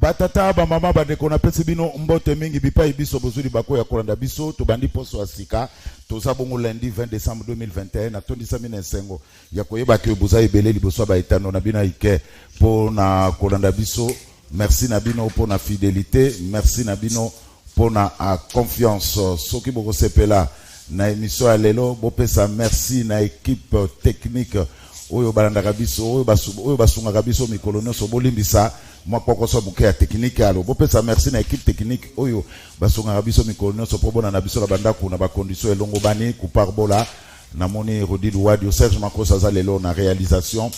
batata ba mama ba de kona pesi bino mbote mingi bipa ibiso bozuli bako ya kolanda biso to bandi poso asika to sabongo lundi 20 décembre 2021 na tondisa mina sengo ya koyeba ke boza ebele liboso ba etano na bina ike po na kolanda biso. Merci na bino po na fidélité, merci na bino po na confiance. Soki boko sepela na émission ya lelo bopesa merci na équipe technique oyo balandaka biso oyo basungaka biso mikolo nyonso bolimbisa mwa kokoso muke ya technique alo bopesa merci na équipe technique oyo basungaka biso mikolo nyonso po bona na biso la bandako na ba condition elongo bani ku parbola na moni Rodi Louadio Serge Makosa za lelo na réalisation.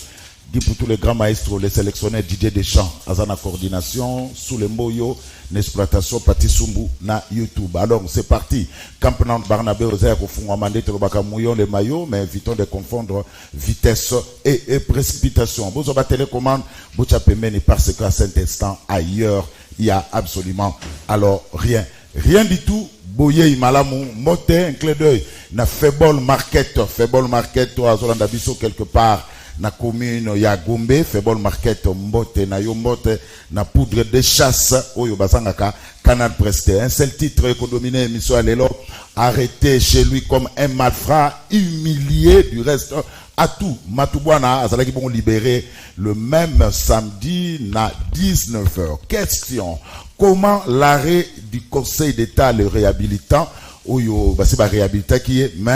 Dit pour tous les grands maestros, les sélectionneurs Didier Deschamps, Azana coordination, sous les moyos, l'exploitation, Pati Sumbu, na YouTube. Alors, c'est parti. Campenant Barnabé, Ozer, au fond, Amandé, Telobaka Mouillon, les maillots, mais évitons de confondre vitesse et précipitation. Vous avez télécommande, Bouchapemeni, parce qu'à cet instant, ailleurs, il y a absolument, alors, rien. Rien du tout. Boye Imalamu, mote, un clé d'œil. Na Faible Market, toi, Zolanda Bisso, quelque part. Na commune ya Gombe, Faible Market mbote na yo mbote na poudre de chasse oyo basangaka Canal Presté. Un seul titre qu'on dominé émission à l'élo, arrêté chez lui comme un malfrat, humilié du reste à tout. Matubwana azalaki bon libéré le même samedi na 19h. Question: comment l'arrêt du Conseil d'État le réhabilitant oyo basi ba réhabilitant qui est mais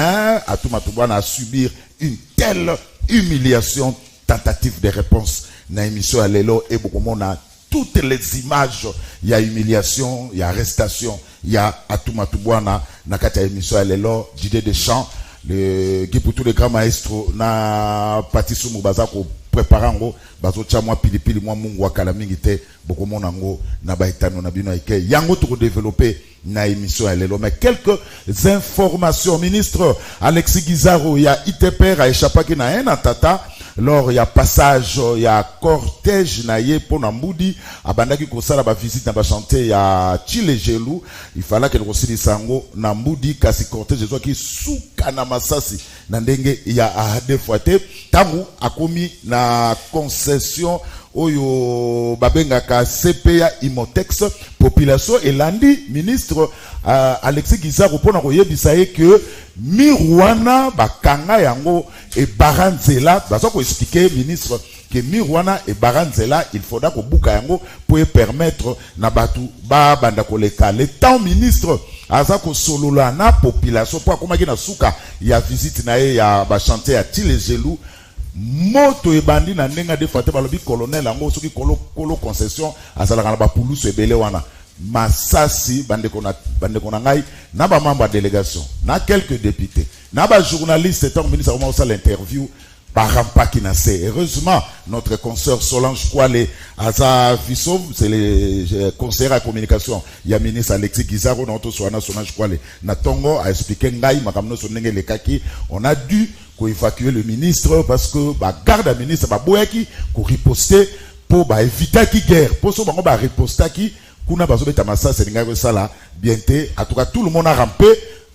à tout Matubwana à subir une telle humiliation, tentative de réponse na émission à l'élo et beaucoup monde a toutes les images, il y a humiliation, il y a arrestation, il y a Atumatubwana na kata émission à l'élo, Didier Deschamps, le qui pour tous les grands maestros na Pati Sumu bazako préparango bazo chamwa pilipili mwa mungu wakala mingi te beaucoup monde ngo na baitano na bino ike yango to développer na émission à l'élo. Mais quelques informations. Ministre Alexis Guizaro, il y a ITPR a échappé na un atata lors il y a passage il y a cortège na ye pour Namboudi abandaki ko sala ba visite na ba chanter ya Chile Gelou il fallait que le rosili sango Namboudi kasi cortège zo ki suka na masasi na ndenge il y a deux fois te tamu akomi na concession oyo babengaka CPA Imotex population elandi ministre Alexis Guizaro pona koyebisa ye que Mirwana bakanga yango e baranzela bazo ko expliquer ministre que Mirwana e baranzela il faudra ko buka yango pour permettre na batu ba banda koleka le temps ministre aza ko solola na population pour akomaki na suka ya visite na ye ya ba chanter ya Tile Gelou moto ebandi na ndenga de fate balobi colonel yango soki kolo concession azalaka na ba pulusu ebele wana masasi bande kona ngai na ba membre de délégation na quelques députés na ba journalistes tant ministre comment ça l'interview par rampaki na c'est heureusement notre consoeur Solange Kwale aza Fiso c'est le conseiller à communication ya ministre Alexis Guizaro na Soana Solange Kwale na tongo a expliqué ngai makamno sonenge le kaki on a dû évacuer le ministre parce que ba garde à ministre ba boyaki ko riposter pour ba éviter qui guerre pour so bango ba riposter qui kuna bazo beta massa seninga ko sala bienté en tout cas tout le monde a rampé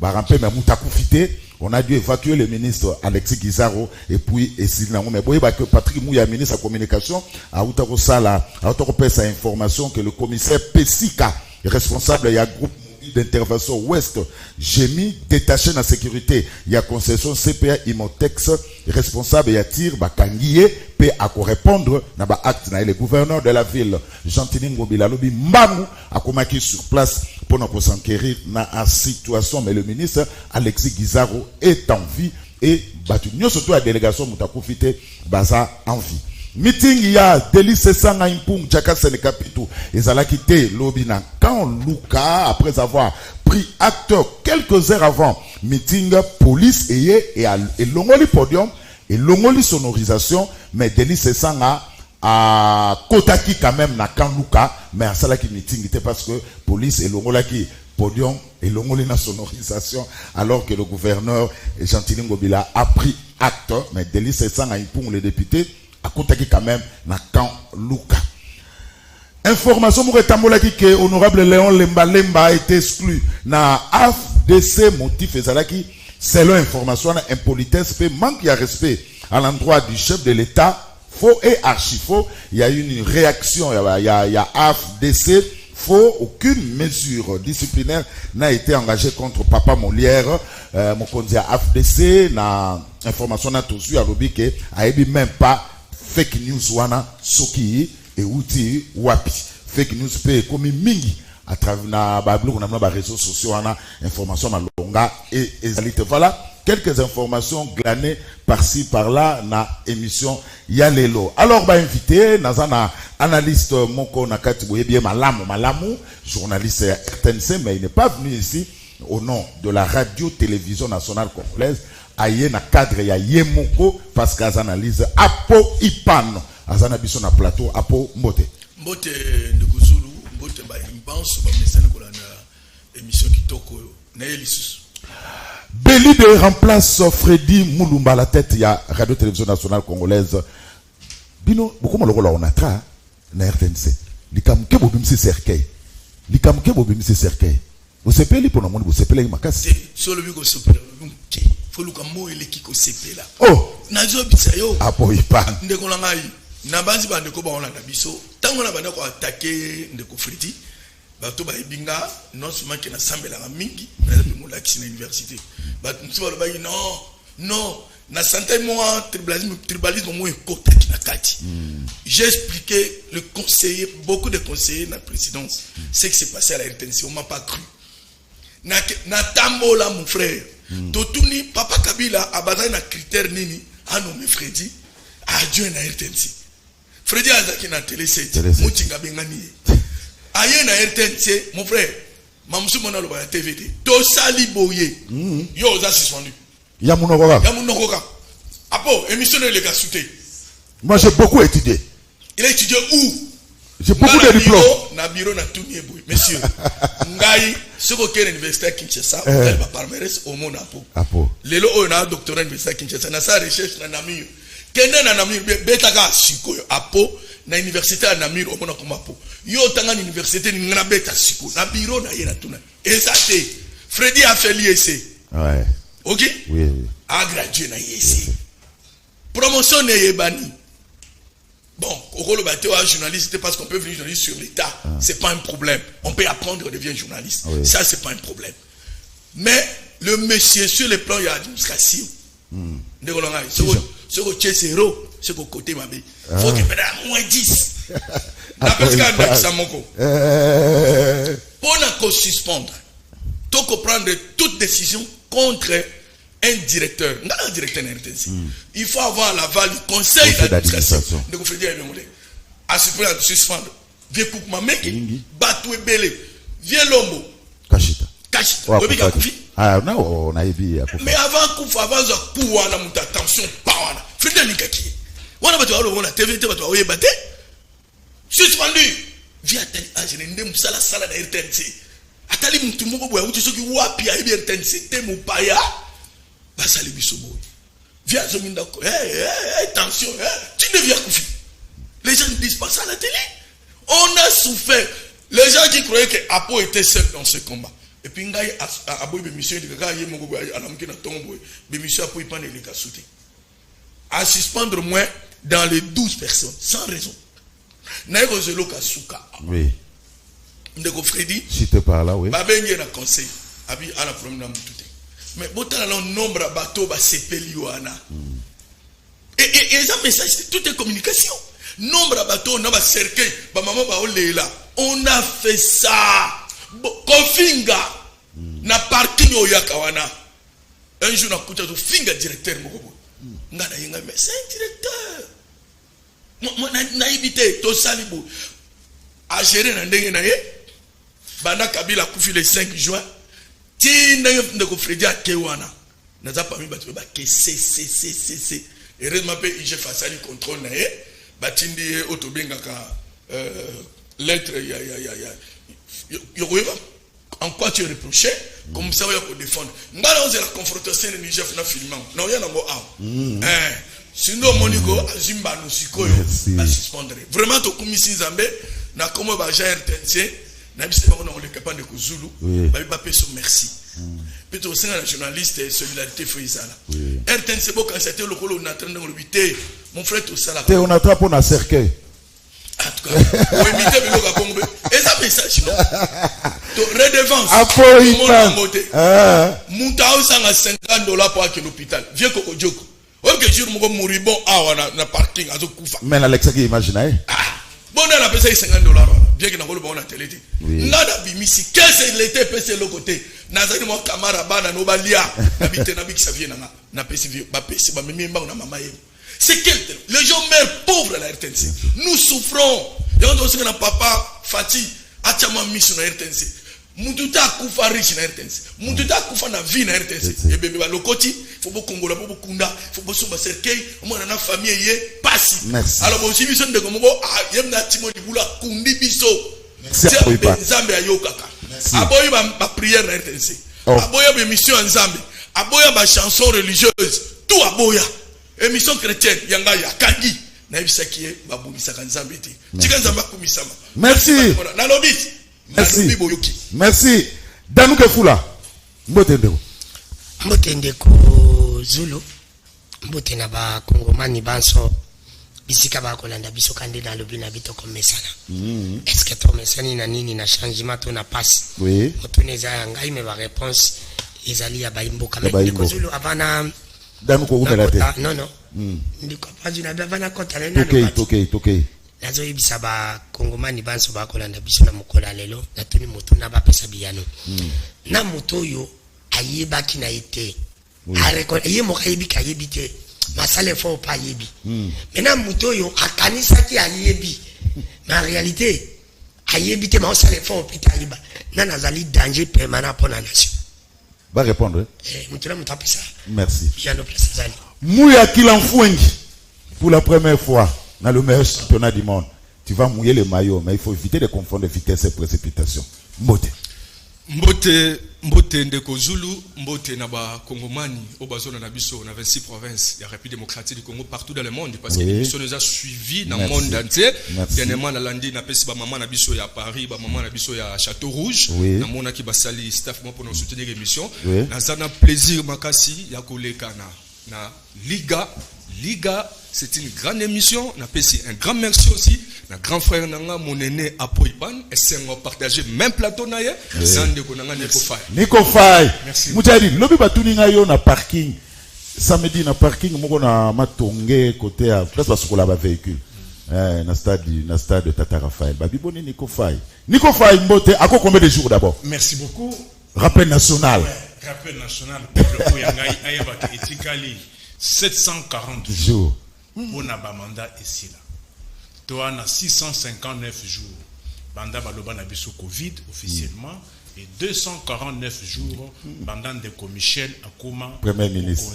mais muta kufité on a dû évacuer le ministre Alexis Guizaro et puis essayer mais boye ba que Patrick Mouya ministre de la communication a uta ko sala a uta ko pesa information que le commissaire Pessika responsable ya groupe d'intervention ouest Gémi détaché dans la sécurité il y a concession CPA Imotex responsable ya tir bakangiye pe à répondre na ba acte na le gouverneur de la ville Jean-Tini Ngobila lobi mbangu akomaki sur place pour nous s'enquérir na en situation mais le ministre Alexis Guizaro est en vie et batu surtout la délégation mutakufite baza en vie. Meeting il y a délice sanga impung chaka senekapitu ezalaki te lobina quand Luka après avoir pris acte quelques heures avant meeting police et longoli podium et longoli sonorisation mais délice sanga a kotaki quand même na quand Luka mais à salaki meeting était parce que police et longolaki podium et longoli na sonorisation alors que le gouverneur Jean-Tini Ngobila a pris acte mais délice sanga impung les députés à côté quand même na camp Luka. Information pour étambolaki que honorable Léon Lemba a été exclu na AFDC motif ezalaki selon information impolitesse pe manque de respect à l'endroit du chef de l'État faux et archi faux. Il y a eu une réaction, il y a AFDC, faux, aucune mesure disciplinaire n'a été engagée contre Papa Molière. Mon conseiller AFDC, na information n'a tout su à l'obike, a ébi même pas fake news wana soki et outi wapi. Fake news peut comme mingi à travers na bablo on a na réseaux sociaux wana information malonga et voilà quelques informations glanées par-ci par-là na émission Yalelo. Alors bah invité nazana analyste moko nakati boye bien malamu journaliste RTNC, mais il n'est pas venu ici au nom de la radio-télévision nationale congolaise. Aye na cadre ya Yemoko parce qu'az analyse Apo Ipan azana biso na plateau Apo Mbote Nduguzulu Mbote ba imbanso ba mesana ko na émission kitoko na Elisus Beli de remplace Freddy Mulumba à la tête ya radio-télévision nationale congolaise. Bino beaucoup malokola on atra na RTNC likamke bobimisi cercueil likamke bobimisi cercueil vous sepeli pour nomoni vous sepeli makasi solo biko sopela ke foluka mo eleki ko sepela oh nazo bitsa yo Apo Ipan ndeko na ngai na banzi ba ndeko ba ona na biso tango na banda ko attaquer ndeko Freddy bato ba ebinga non seulement que na sambela nga mingi na mo la kisi na université bato msiba lo ba non na santé moi tribalisme moi kota na kati. J'ai expliqué le conseiller, beaucoup de conseillers na présidence ce qui s'est passé à la RTNC, on m'a pas cru. Na tambola mon frère. Totuni papa Kabila a basé na critère nini a nommé Freddy a adjoint na RTNC. Freddy azaki na télé 7 mutinga bengani. Aye na RTNC mon frère. Mamsu mona lo ba TVT. To sali boye. Yo oza suspendu. Yamunokoka. Apo, émission de l'égalité. Moi j'ai beaucoup étudié. Il a étudié où? J'ai beaucoup de diplômes. Na bureau na tout niebou. Monsieur, ngai, ce qu'au l'université à Kinshasa, on a palmarès au monde Apo. Lelo on a doctorat à l'université à Kinshasa. Na sa recherche na Namur. Kenda na Namur betaga sikoyo Apo na université à Namur au monde comme Apo. Yo tanga université ni ngana beta siko. Na bureau na yena tuna. Et ça c'est Freddy a fait l'IEC. Ouais. Ok? Oui. A gradué na IEC. Promotion n'est banni. Bon, au rôle de journaliste, parce qu'on peut venir journaliste sur l'État, c'est pas un problème. On peut apprendre, on devient journaliste. Oui. Ça, c'est pas un problème. Mais le monsieur, sur le plan de l'administration, ce que c'est zéro, ce que côté ma vie, il faut qu'il y ait moins 10. Parce qu'il y a ça, mon co. Pour nous suspendre, il faut prendre toute décision contre un directeur, un directeur RTNC. Il faut avoir l'aval du conseil d'administration. Donc, il faut dire, à suspendre. Viens coupe ma mec, batoué belé. Viens l'ombo. Kachita. Ah, non, on a vu. Mais avant qu'on fasse avant ça, pour avoir la attention, pas Frédéric Nikaki. On a battu la TV, on a battu. Suspendu. Viens à je n'ai pas la salle de RTNC. Atali mtumoko boya uti soki wapi a RTNC te mopaya. Basali bisobo. Viens zominda ko. Attention, tu ne viens Koufi. Les gens ne disent pas ça à la télé. On a souffert. Les gens qui croyaient que Apo était seul dans ce combat. Et puis ngai aboy be monsieur de gaga yemo go alamki na tombo be monsieur Apo Ipan et les kasouté. À suspendre moins dans les 12 personnes sans raison. Naiko zelo kasuka. Oui. Ndeko Freddy. Si te parles là, oui. Babengé na conseil. Abi à la problème na mututé. Mais botan la nombre à bateau ba sepeli wana. Et ça message tout est communication. Nombre à bateau na ba cercueil ba maman ba olela. On a fait ça. Kofinga na parking oyaka wana. Un jour na kuta to finga directeur moko. Ngana yenga mais c'est un directeur. Moi na évité to salibo. A gérer na ndenge na ye. Banda Kabila kufi le 5 juin. Tinda ndeko Freddy akewana. Naza parmi batu ba ke c. Heureusement pe je face à le contrôle na ye. Batindi otobenga ka lettre en quoi tu es reproché comme ça on peut défendre. Ngala on la confrontation de Niger na filmant. Non ya nango sinon Monico azimba no sikoyo ba suspendre. Vraiment to komisi Nzambe na comme ba RTNC na bise ba on le capable de Zulu ba peso merci. Puis tu as un journaliste et solidarité Fouizala. RTNC, quand c'était le colo, on a train de l'habiter. Mon frère, tout ça là. On a trappé un cercueil. En tout cas, on imite le Gabon. Et ça fait ça, sinon. Redevance. Après, il Moutao sang à $50 pour aller à l'hôpital. Viens Koko Djoko. Ok, je vais mourir bon na parking à Zokoufa. Mais Alexa qui imagine. Bon, on a payé $50. Bien que nous avons la télé. Nada bimisi. Qu'est-ce que l'été pèse l'autre côté? Nazali mon camarade bana no balia. Habite na bik savie na pèse ba pèse ba mimi mba na mama yé. C'est quel les gens meurent pauvres à la RTNC. Nous souffrons. Et on doit se dire papa Fati achama mission na RTNC. Mututa kufa riche na RTNC. Mututa kufa na vie na RTNC. Et bébé ba lokoti, faut beaucoup Congola, faut beaucoup kunda, faut beaucoup sumba cercueil, moi na famille yé passi. Alors bon si mission de Kongo yem na timo libula kundi biso. Nzambe ayokaka. Aboyi ba prière na RTNC. Aboya ba mission en Nzambe. Aboya ba chanson religieuse. Tout aboya. Émission chrétienne yanga ya kangi na bisaki ba bungisa Nzambe te. Tika Nzamba kumisama. Merci. Na lobby. Merci. Merci. Danuke Fula. Mbotendeko. Mbotendeko Zulu. Mbote na ba Kongomani banso. Bisika ba kolanda biso kande na lobi na bito komesana. Est-ce que to mesani na nini na changement to na passe? Oui. Motuneza yanga ime ba réponse ezali ya baimboka mais ko Zulu avana Danuko umelate. Non. Ndiko pas na bavana kota na nani. Okay. Nazo yebisa ba Kongomani banso ba kolanda biso na mokola lelo na tuni moto na ba pesa biyano. Na moto yo ayeba ki na ite. Areko ye mo kayebi kayebi te. Masale fo pa yebi. Maintenant moto yo akanisa ki ayebi. Mais en réalité ayebi te ma osale fo pita liba. Na nazali danger permanent pour la nation. Va répondre. Moto na moto apesa. Merci. Biyano place zali. Mouya Kilanfouengi pour la première fois dans le meilleur championnat du monde. Tu vas mouiller le maillot, mais il faut éviter de confondre vitesse et précipitation. Mbote ndeko Zulu, mbote naba Kongomani, au bazona na biso na 26 provinces, il y a République démocratique du Congo partout dans le monde parce que l'émission nous a suivis dans le monde entier. Dernièrement na landi na pesi ba maman na biso ya Paris, ba maman na biso ya Château Rouge, na mona ki basali staff mo pour nous soutenir l'émission. Na zana plaisir makasi ya koleka na Liga, c'est une grande émission. On a payé un grand merci aussi. Notre grand frère Nanga, mon aîné Apoipan, et c'est on partager même plateau naïe. Nico Faye. Merci. Moutadi, lobi batuninga yo na parking. Samedi na parking, moko na matongé côté à place parce qu'on a véhicule. Na stade Tata Raphaël. Babi boni Nico Faye. Nico Faye mbote, à quoi combien de jours d'abord? Merci beaucoup. Rappel national. Rappel national. Peuple Oyangai Ayabaki Etikali. 740 jours pour naba mandat ici là. Toi na 659 jours banda baloba na biso Covid officiellement et 249 jours banda ndeko Michel Akoma premier ministre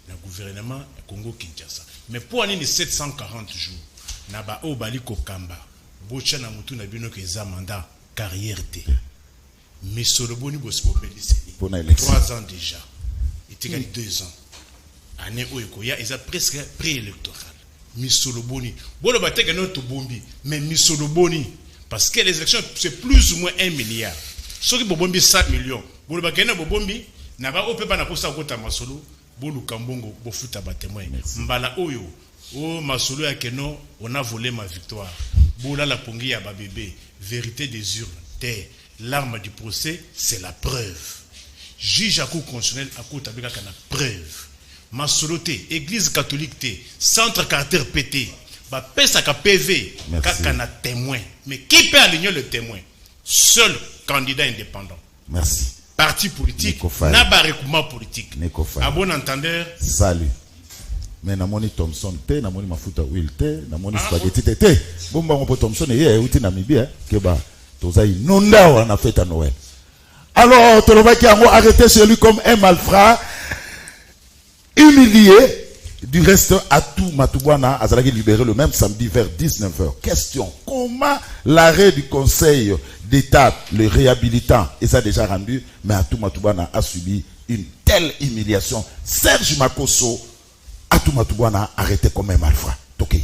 na gouvernement ya Congo Kinshasa. Mais pour ani 740 jours naba o bali ko kamba bocha na mutu na bino ke za mandat carrière te. Mais soloboni bospo beliseli. 3 ans déjà. Il était 2 ans. Année Oyekoya, ils ont presque préélectoral. Missoloboni. Bon, le bâtiment est notre bombi, mais Missoloboni. Parce que les élections, c'est plus ou moins 1 milliard. Ceux qui bombi 7 millions. Bon, le bâtiment est bombi, n'a pas au peuple n'a pas ça au côté Masolo. Bon, le Kambongo, bon foot à bâtiment. Mbala Oyo. Oh, Masolo à Keno, on a volé ma victoire. Boula la pongi à Babébé. Vérité des urnes. Terre. L'arme du procès, c'est la preuve. Juge à coup constitutionnel à coup tabika kana preuve. Masoloté, église catholique té, centre caractère pété, bah pèse à PV, kakana témoin. Mais qui peut aligner le témoin? Seul candidat indépendant. Merci. Parti politique, n'a pas recoupement politique. À bon entendeur. Salut. Mais namoni Thompson té, namoni mafuta huile té, namoni spaghetti té. Bomba on peut Thompson et yé outi Namibia, keba. Toza inonda on a fait à Noël. Alors, Tolobaki a arrêté celui comme un malfrat. Humilié, du reste, Atou Matoubouana a libéré le même samedi vers 19h. Question, comment l'arrêt du Conseil d'État, le réhabilitant, et ça déjà rendu, mais Atou Matoubouana a subi une telle humiliation. Serge Makosso, Atou Matoubouana arrêté comme un malfrat. Toké.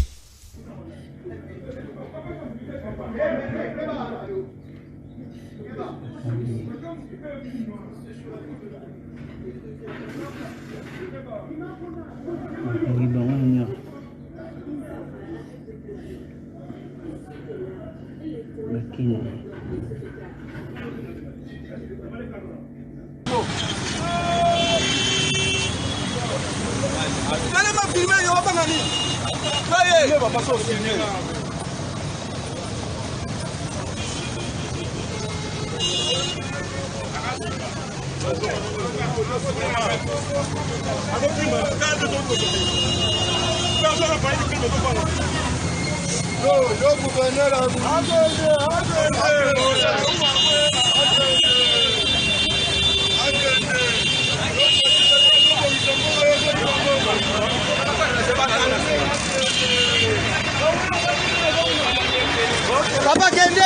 Papa, Kende.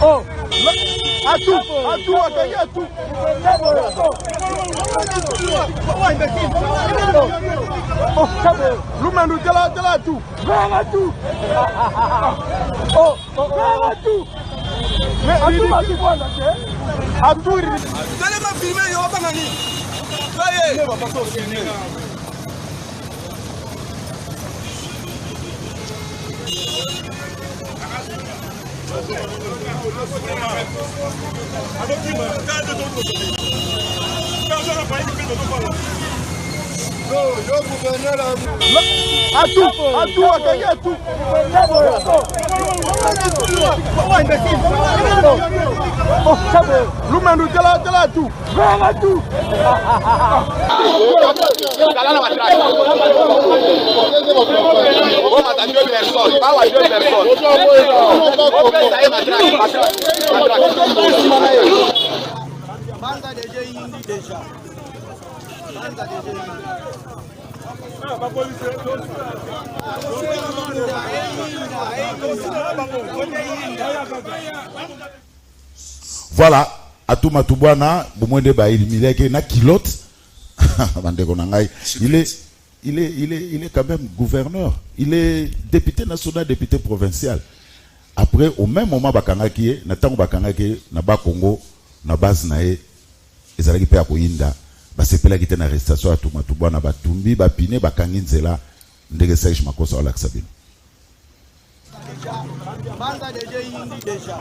Oh, à tout, à tout. Lumanu, tela tout. Vers tout. Oh, vers tout. Mais à tout, voilà, à tout. Allez ma filmer, il y a pas nani. Soyez. Va pas filmer. À tout, à tout. Lumanu, tela tout. Vers tout. Voilà, Atuma Tubwana, Bumwende ba il na kilote. Il est quand même gouverneur. Il est député national, député provincial. Après, au même moment, Bakangaki, Natango Bakangaki, Naba Congo, Nabaz Nae, Ezalaki pe akoyinda, basepela kite na arrestation Atuma Tubwana, Batumbi, Bapine, Bakanginzela, Ndege Serge Makosa Olaksabino. Banza déjà indi déjà.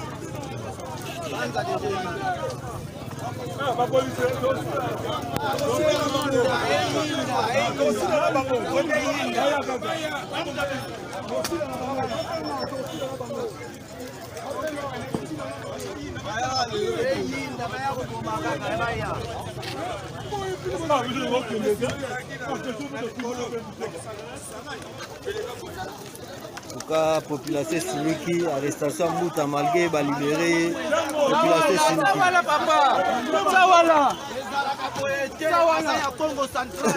En tout cas, population Siliki, arrestation Mouta malgré va libérer population Siliki. Voilà papa. Voilà. Voilà ya Congo central.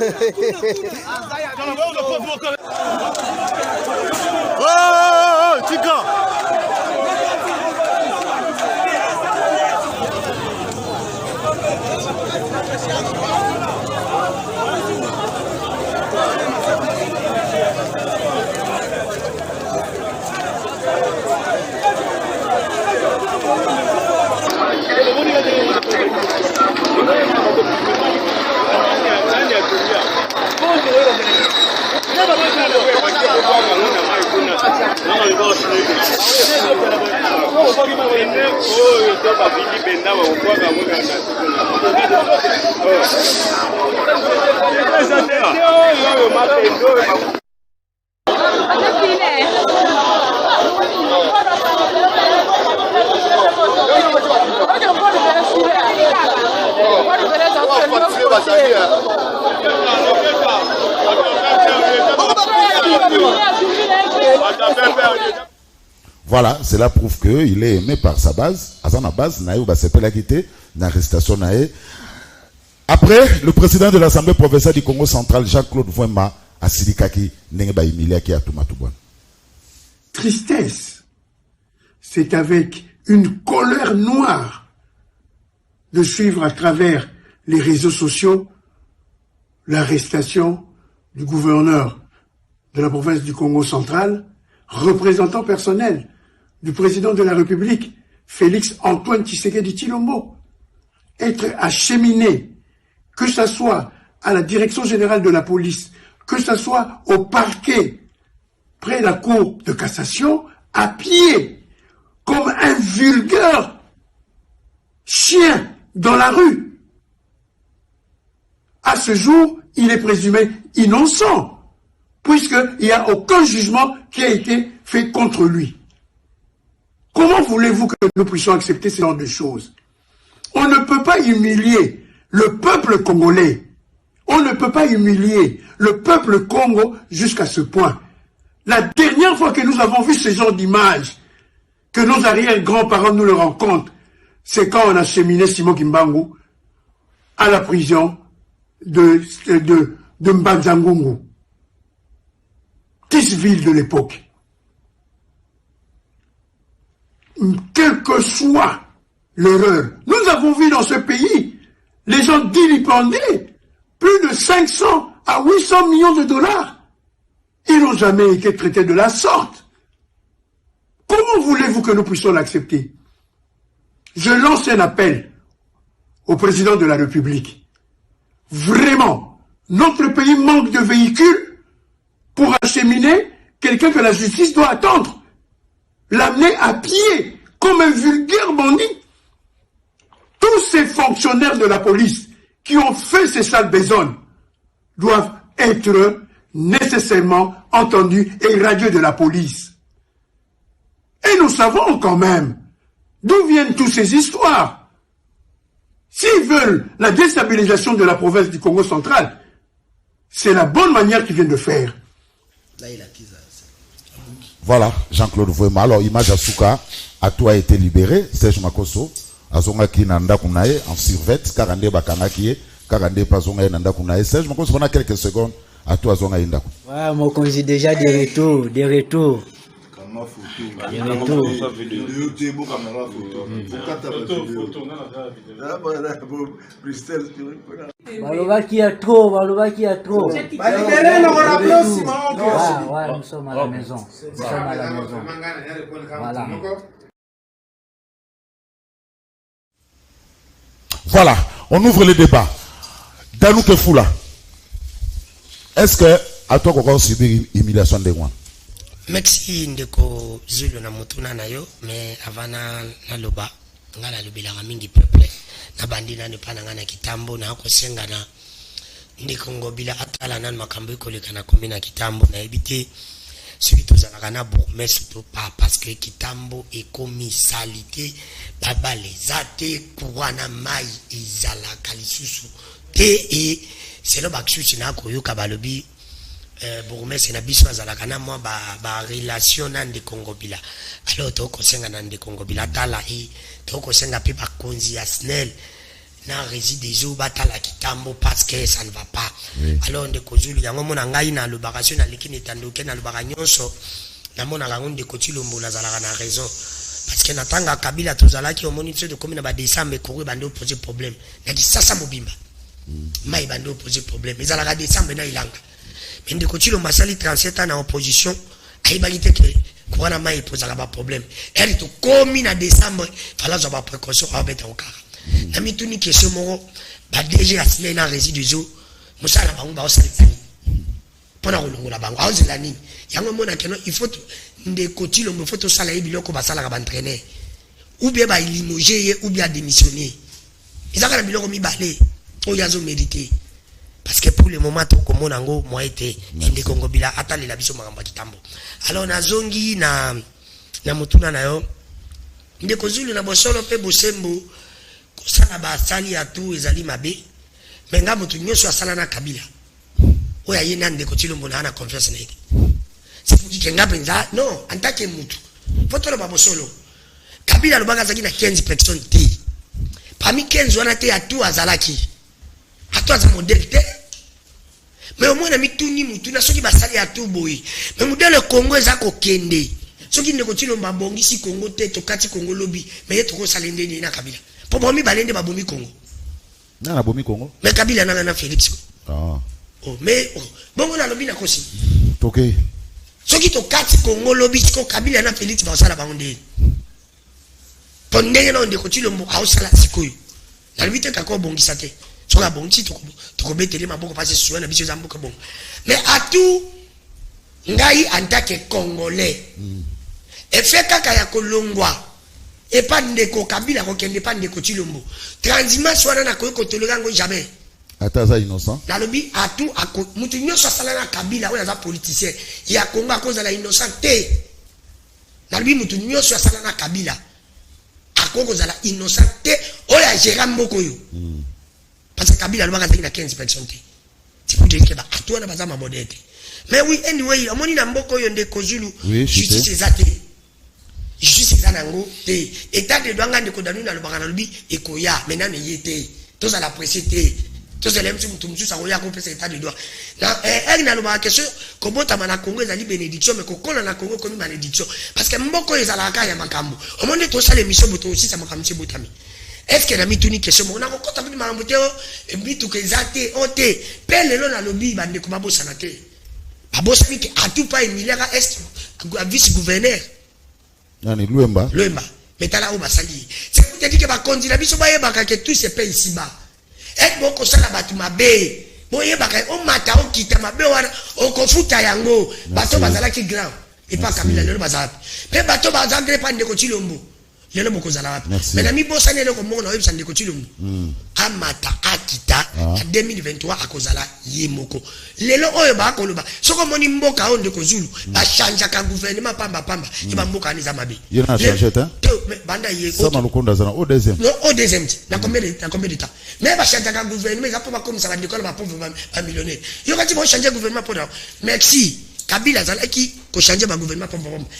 Oh, Tika. Voilà, cela prouve qu'il est aimé par sa base. À sa base, Naïou va s'appeler la quitter, l'arrestation Naï. Après, le président de l'Assemblée provinciale du Congo central, Jacques-Claude Vouema, a Silikaki, Nengeba Imiliaki à Toumatouban. Tristesse, c'est avec une colère noire de suivre à travers les réseaux sociaux l'arrestation du gouverneur de la province du Congo central, représentant personnel du président de la République, Félix Antoine Tshisekedi Tshilombo, être acheminé, que ce soit à la direction générale de la police, que ce soit au parquet, près de la cour de cassation, à pied, comme un vulgaire chien dans la rue. À ce jour, il est présumé innocent, puisqu'il n'y a aucun jugement qui a été fait contre lui. Comment voulez-vous que nous puissions accepter ce genre de choses? On ne peut pas humilier le peuple congolais. On ne peut pas humilier le peuple Congo jusqu'à ce point. La dernière fois que nous avons vu ce genre d'image, que nos arrière-grands-parents nous le rencontrent, c'est quand on a cheminé Simon Kimbangu à la prison de Mbanzangungu, 10 villes de l'époque. Quelle que soit l'erreur, nous avons vu dans ce pays les gens dilipender plus de 500 à 800 millions de dollars. Ils n'ont jamais été traités de la sorte. Comment voulez-vous que nous puissions l'accepter? Je lance un appel au président de la République. Vraiment, notre pays manque de véhicules pour acheminer quelqu'un que la justice doit attendre. L'amener à pied, comme un vulgaire bandit. Tous ces fonctionnaires de la police qui ont fait ces sales besognes doivent être nécessairement entendus et radiés de la police. Et nous savons quand même d'où viennent toutes ces histoires. S'ils veulent la déstabilisation de la province du Congo central, c'est la bonne manière qu'ils viennent de faire. Voilà, Jean-Claude Vouema. Alors, image à Souka, à toi a été libéré, Serge Makoso, Azonga ki nanda kunae, en survette, Karande Bakanga qui Karande Pazonga nanda kunae. Serge Makoso, pendant quelques secondes, à toi Azonga Indaku. Ouais, moi, quand j'ai déjà des retours. Des retours. Baloba qui a trop, Baloba qui a trop. Ouais, nous sommes à la maison. Nous sommes à la maison. Voilà. Voilà, on ouvre le débat. Danou Kefoula, est-ce que à toi qu'on subit humiliation de moi? Merci ndeko Zulu na mutuna na yo, mais avant na loba ngala lobela mingi peuple na bandina ne pana ngana kitambo na ko senga na ndeko ngobila atala nan makambo ikoleka na komina kitambo na ebité celui to zalaka na bourgmestre to pas parce que kitambo e komi salité baba les até kuwana mai izala kalisusu te et c'est le baksusi na ko yoka balobi bourgmestre na biso azalaka na mwa ba relation na de Congo bila. Alors to ko senga na de Congo bila tala et to ko senga pe ba konzi ya SNEL na réside zo batala kitambo parce que ça ne va pas. Oui. Alors de kozulu yango mona ngai na lobakation na likini tandoke na lobaka nyonso na mona nga ngonde ko Tshilombo na zalaka na raison parce que natanga kabila to zalaki omoni tso de komina ba décembre ko bando poser problème na di sasa mobimba mai bando poser problème ezalaka décembre na ilanga. Mais de Tshilombo masali 37 ans en opposition aibalité que kwana mai posaka ba problème elle to komi na décembre fala zo ba précaution abeta okara na mituni question moko ba DG asile na résidus zo musala bango ba osalitsani pona kolongola bango azela nini yango mona keno il faut ndeko Tshilombo faut to sala ibiloko basala ka ba entraîner ou bien ba limoger ou bien démissionner izaka na biloko mibale o yazo mériter. Parce que pour le moment, tout comme on a moi été ndeko ngobila atali la biso makamba kitambo. Alors na zongi na mutuna na yo ndeko Zulu na bosolo pe bosembo kosala ba sali atu ezali mabe menga mutu nyoso asala na kabila oya yena ndeko Tshilombo na ana confiance na yeke. C'est pour dire nga penza non en tant que mutu foto ba bosolo kabila lobaka zaki na 15 personnes ti parmi 15 wana te atu azalaki ato za modèle te mais au moins na mituni mutu na soki basali atu boyi mais modèle Congo ezako kende soki ndeko Tshilombo bongisi Congo te to kati Congo lobi mais to ko salende ni na kabila pour moi mi balende ba bomi Congo na bomi Congo mais Kabila na Félix ah oh mais bon on a lobby na kosi OK soki to kati Congo lobby ko Kabila na Félix ba sala ba onde pondenge na onde ko Chilombo a osala sikoyo na lobby te kako bongisa te so la bongi to ko betele maboko passer sur na biso zamboka bon mais à tout ngai en tant que Congolais et fait kaka ya kolongwa et pas ndeko Kabila ko kende pas ndeko Chilombo transhumance wana na ko tolega ngo jamais ataza innocent na lobby à tout mutu nyonso sala na Kabila oya za politicien ya Congo à cause de la innocent te na lobby mutu nyonso sala na Kabila à cause de la innocent te oya gérant mboko yo parce que Kabila lobaka na 15 personnes te tu peux dire que ba atu na bazama modete mais oui anyway amoni na mboko yo ndeko Zulu justice ezate justice ezanango te état de droit ngande ko danu na lobaka na lobby ekoya maintenant ne yete tous à la presse te tous les mtu mtu sa koya ko pesa état de droit na na lobaka question ko bota na Congo ezali bénédiction mais ko kola na Congo ko malédiction parce que mboko ezalaka ya makambo omonde to sala émission boto aussi sa makambo se botami est-ce que na mituni question on a ko kota bi makambo te e bitu ke zate ote pele lo na lobby bande ko babosa na te babosa ni ke atu pa emiliaka est vice gouverneur nani Luemba metala o basali c'est pour te dire que ba kondila biso ba yebaka que tout se paye ici bas et boko sala batu mabe bo yebaka o mata o kita mabe wana o kofuta yango bato bazala ki grand et pas Kabila lelo bazala pe bato bazangre pa ndeko Chilombo lelo boko zala wapi mais na mi bosa nele ko mona websa ndeko Chilombo amata akita en 2023 akozala yemoko lelo oyo ba koloba soko moni mboka o ndeko Zulu ba chanja ka gouvernement pamba e ba mboka ni za mabe yena changer ta banda ye ça malukonda zana au deuxième na combien de temps mais ba chanja ka gouvernement za pas comme ça va décoller ma pauvre ba millionnaire yo kati bo changer gouvernement pour merci Kabila zala ki ko changer ba gouvernement pour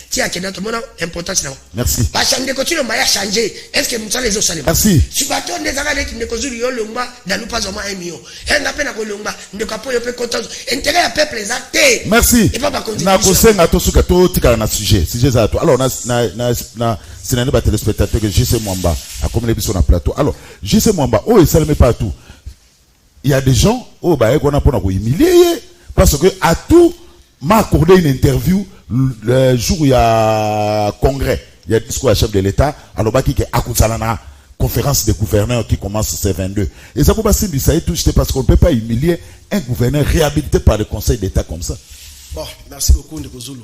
ti akenda to mona importance na merci ba changer ko Chilombo ya changer est-ce que mutsa les autres merci si bato ndezaka leki ndeko Zulu yo longba dalu pas au moins 1 million et na pena ko longba ndeko apo yo pe content intérêt ya peuple exacté merci na ko senga to suka to tika na sujet za to alors na sinane ba téléspectateur que JC Mwamba a comme les biso na plateau alors JC Mwamba oh il salme partout il y a des gens oh ba ko na pona ko humilier parce que à tout m'a accordé une interview le jour où il y a congrès, il y a discours à chef de l'État, alors baki que akusalana conférence des gouverneurs qui commence ce 22. Et ça peut passer du ça tout parce qu'on ne peut pas humilier un gouverneur réhabilité par le Conseil d'État comme ça. Bon, merci beaucoup Ndeko Zulu.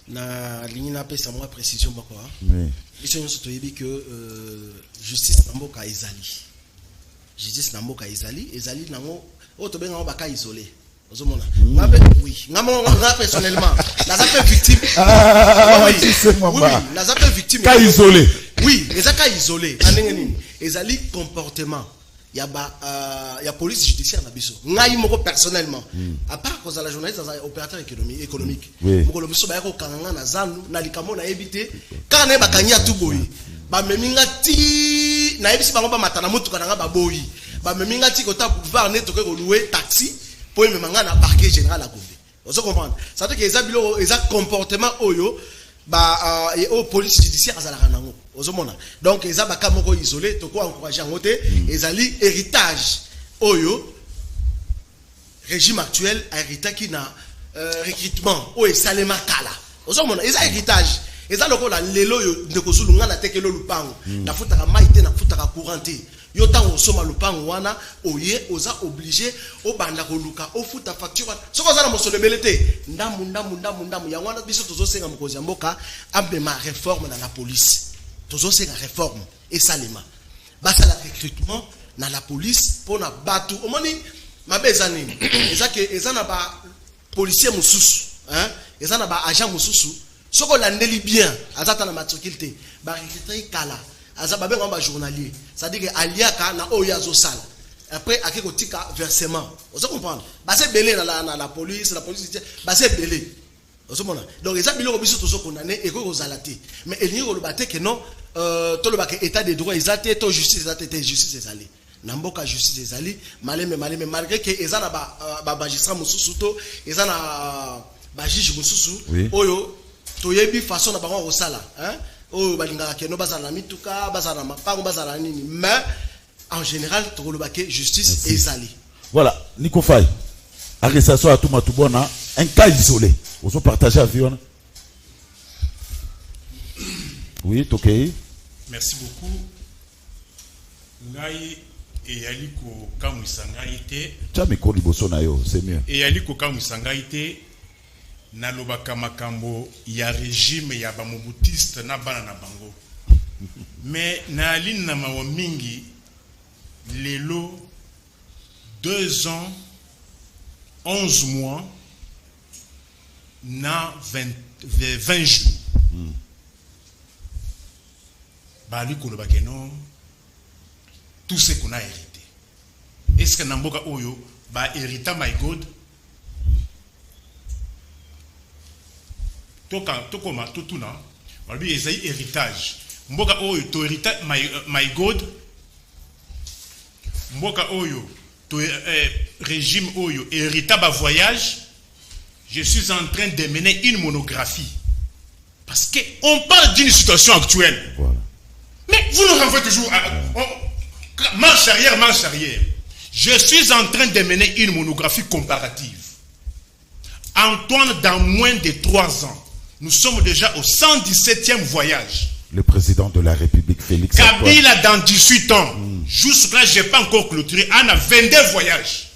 Na ligne na pesa moi précision bakwa. Oui. Ils ont surtout dit que justice namboka ezali. Justice namboka ezali nango otobenga baka isolé. Oui, personnellement, la zappe victime. Oui, la zappe victime. Cas isolé. Oui, les cas isolés. Les ali comportement. Il y a police judiciaire na biso. Ngai moko personnellement. À part cause la journaliste dans opérateur économique. Moko lo biso ba ko kanga na zanu na likamo na ebité. Kana ba kanya tu boyi. Ba meminga ti na ebisi bango ba matana mutu kana ba boyi. Ba meminga ti ko ta pouvoir ne to ko louer taxi. Pour me mangana parquet général à Gombe. Vous comprenez? Ça veut dire que les comportement oyo ba au police judiciaire azalaka nango. Vous comprenez? Donc les abaka moko isolé to ko encourager ngote ezali héritage oyo régime actuel hérité qui na recrutement o esalema kala. Vous comprenez? Ez héritage. Eza lokola lelo yo ndeko Zulu ngana tekelo lupango. Na futaka maite na futaka couranté. Yo tango soma lupango wana oye oza obligé o banda ko luka o futa facture soko za na mosolo belete ndamu ya wana biso tozo senga mokozi mboka abema réforme dans la police tozo senga réforme et salema basa la recrutement dans la police pour na batu omoni mabeza nini ezana ba policier mususu hein ezana ba agent mususu soko landeli bien azata na matriculté ba recruter kala azaba benga ba journalier ça dit que aliaka na oyazo sala après akiko tika versement vous comprenez ba c'est belé na la police ba c'est belé vous comprenez donc les abiloko biso tozo condamné et ko kozalati mais elingi ko lobate que non to lobaka état de droit ezate to justice ezate te justice ezali na mboka justice ezali maleme malgré que ezana ba magistrat mususu to ezana ba juge mususu oyo toyebi façon na bango osala hein oh balinga keno bazala mituka bazala mapango bazala nini mais en général tolobake justice ezali. Voilà, Nico Faye. Arrestation à tout Matubona, un cas isolé. Vous ont partagé à Vion. Oui, ok. Merci beaucoup. Ngai et Aliko Kamusangaïté. Tchamiko Libosonayo, c'est mieux. Et Aliko Kamusangaïté, Nalobaka Makambo, ya régime ya bamoboutiste na bana na bango. Mais na aline na mawamingi, lelo 2 ans, 11 mois, na 20 jours. Bali Kolobakeno, tout ce qu'on a hérité. Est-ce que Namboka Oyo, ba hérita my God? Tokoma, Totuna, Balbi Esaïe héritage. Mboka Oyo, to hérita my God. Mboka Oyo, to régime Oyo, hérita ba voyage. Je suis en train de mener une monographie. Parce qu'on parle d'une situation actuelle. Voilà. Mais vous nous renvoyez toujours à marche arrière, marche arrière. Je suis en train de mener une monographie comparative. Antoine, dans moins de 3 ans, nous sommes déjà au 117e voyage. Le président de la République, Félix Kabila, dans 18 ans. Jusque-là, je n'ai pas encore clôturé. On a 22 voyages.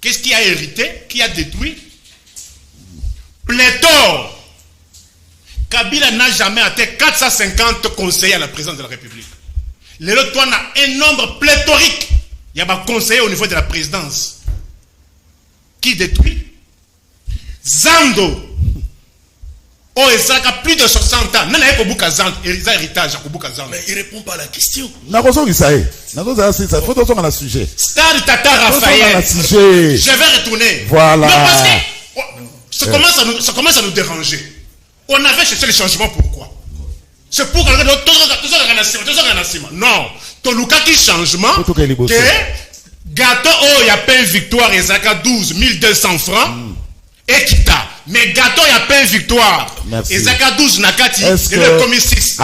Qu'est-ce qui a hérité? Qui a détruit? Pléthore. Kabila n'a jamais atteint 450 conseillers à la présidence de la République. Le Antoine a un nombre pléthorique. Il y a des conseillers au niveau de la présidence. Qui détruit? Zando. Oh, et ça a plus de 60 ans. Mais il répond pas à la question. Stade Tata Raphaël. Je vais retourner. Voilà. Mais parce que ça commence à nous déranger. On avait cherché le changement, pourquoi? C'est pour que non, Toluka qui changement que gâteau oh y a peine victoire et Zaka 12 200 francs et kita. Mais gâteau y a peine victoire et Zaka 12 nakati et le commis 6.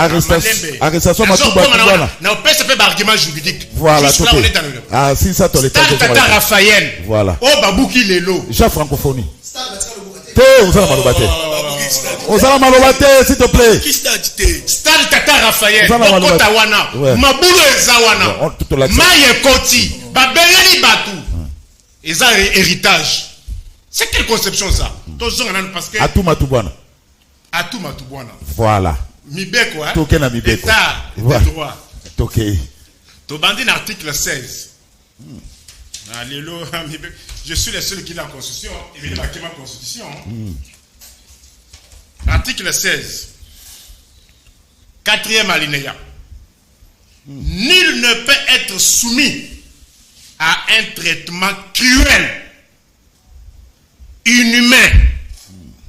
Arrestation Matouba. Non, pas ça fait argument juridique. Voilà, là on est dans le. Ah si ça t'ole Tata Raphaël. Voilà. Oh Babouki Lelo. Jean francophonie. Osala Malobate, s'il te plaît. Stade Tata Raphaël. Okota wana. Mabulu ezawana. Maye Koti. Babeleli Batu. Eza héritage. C'est quelle conception ça? Parce que. Atou Matubwana. Atou Matubwana. Voilà. Mibeko, hein? Tokena Mibeko. État de droit. Toké. Tobandi l'article 16. Je suis le seul qui l'a en constitution. Évidemment, qui m'a constitution. Article 16. 4e alinéa. Nul ne peut être soumis à un traitement cruel, inhumain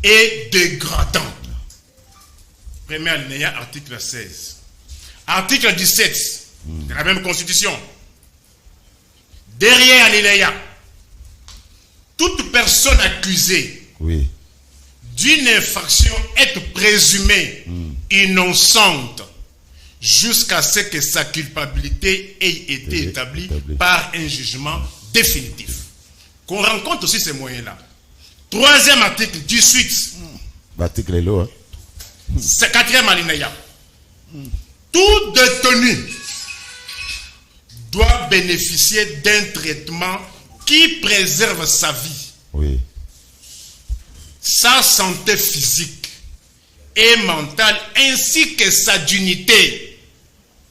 et dégradant. Premier alinéa, article 16. Article 17 de la même constitution. Derrière alinéa, toute personne accusée d'une infraction est présumée innocente jusqu'à ce que sa culpabilité ait été établie par un jugement définitif. Qu'on rencontre aussi ces moyens-là. 3e article 18. L'article est là. C'est 4e alinéa. Tout détenu doit bénéficier d'un traitement qui préserve sa vie, sa santé physique et mentale, ainsi que sa dignité.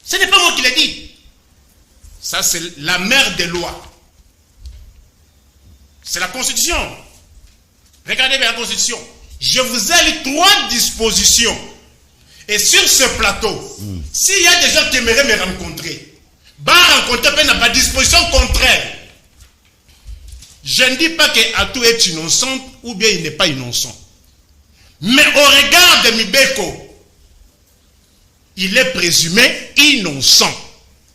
Ce n'est pas moi qui l'ai dit. Ça, c'est la mère des lois. C'est la Constitution. Regardez bien la Constitution. Je vous ai lu 3 dispositions. Et sur ce plateau, s'il y a des gens qui aimeraient me rencontrer, rencontrer pas disposition contraire. Je ne dis pas que Atou est innocent ou bien il n'est pas innocent. Mais au regard de Mibeko, il est présumé innocent.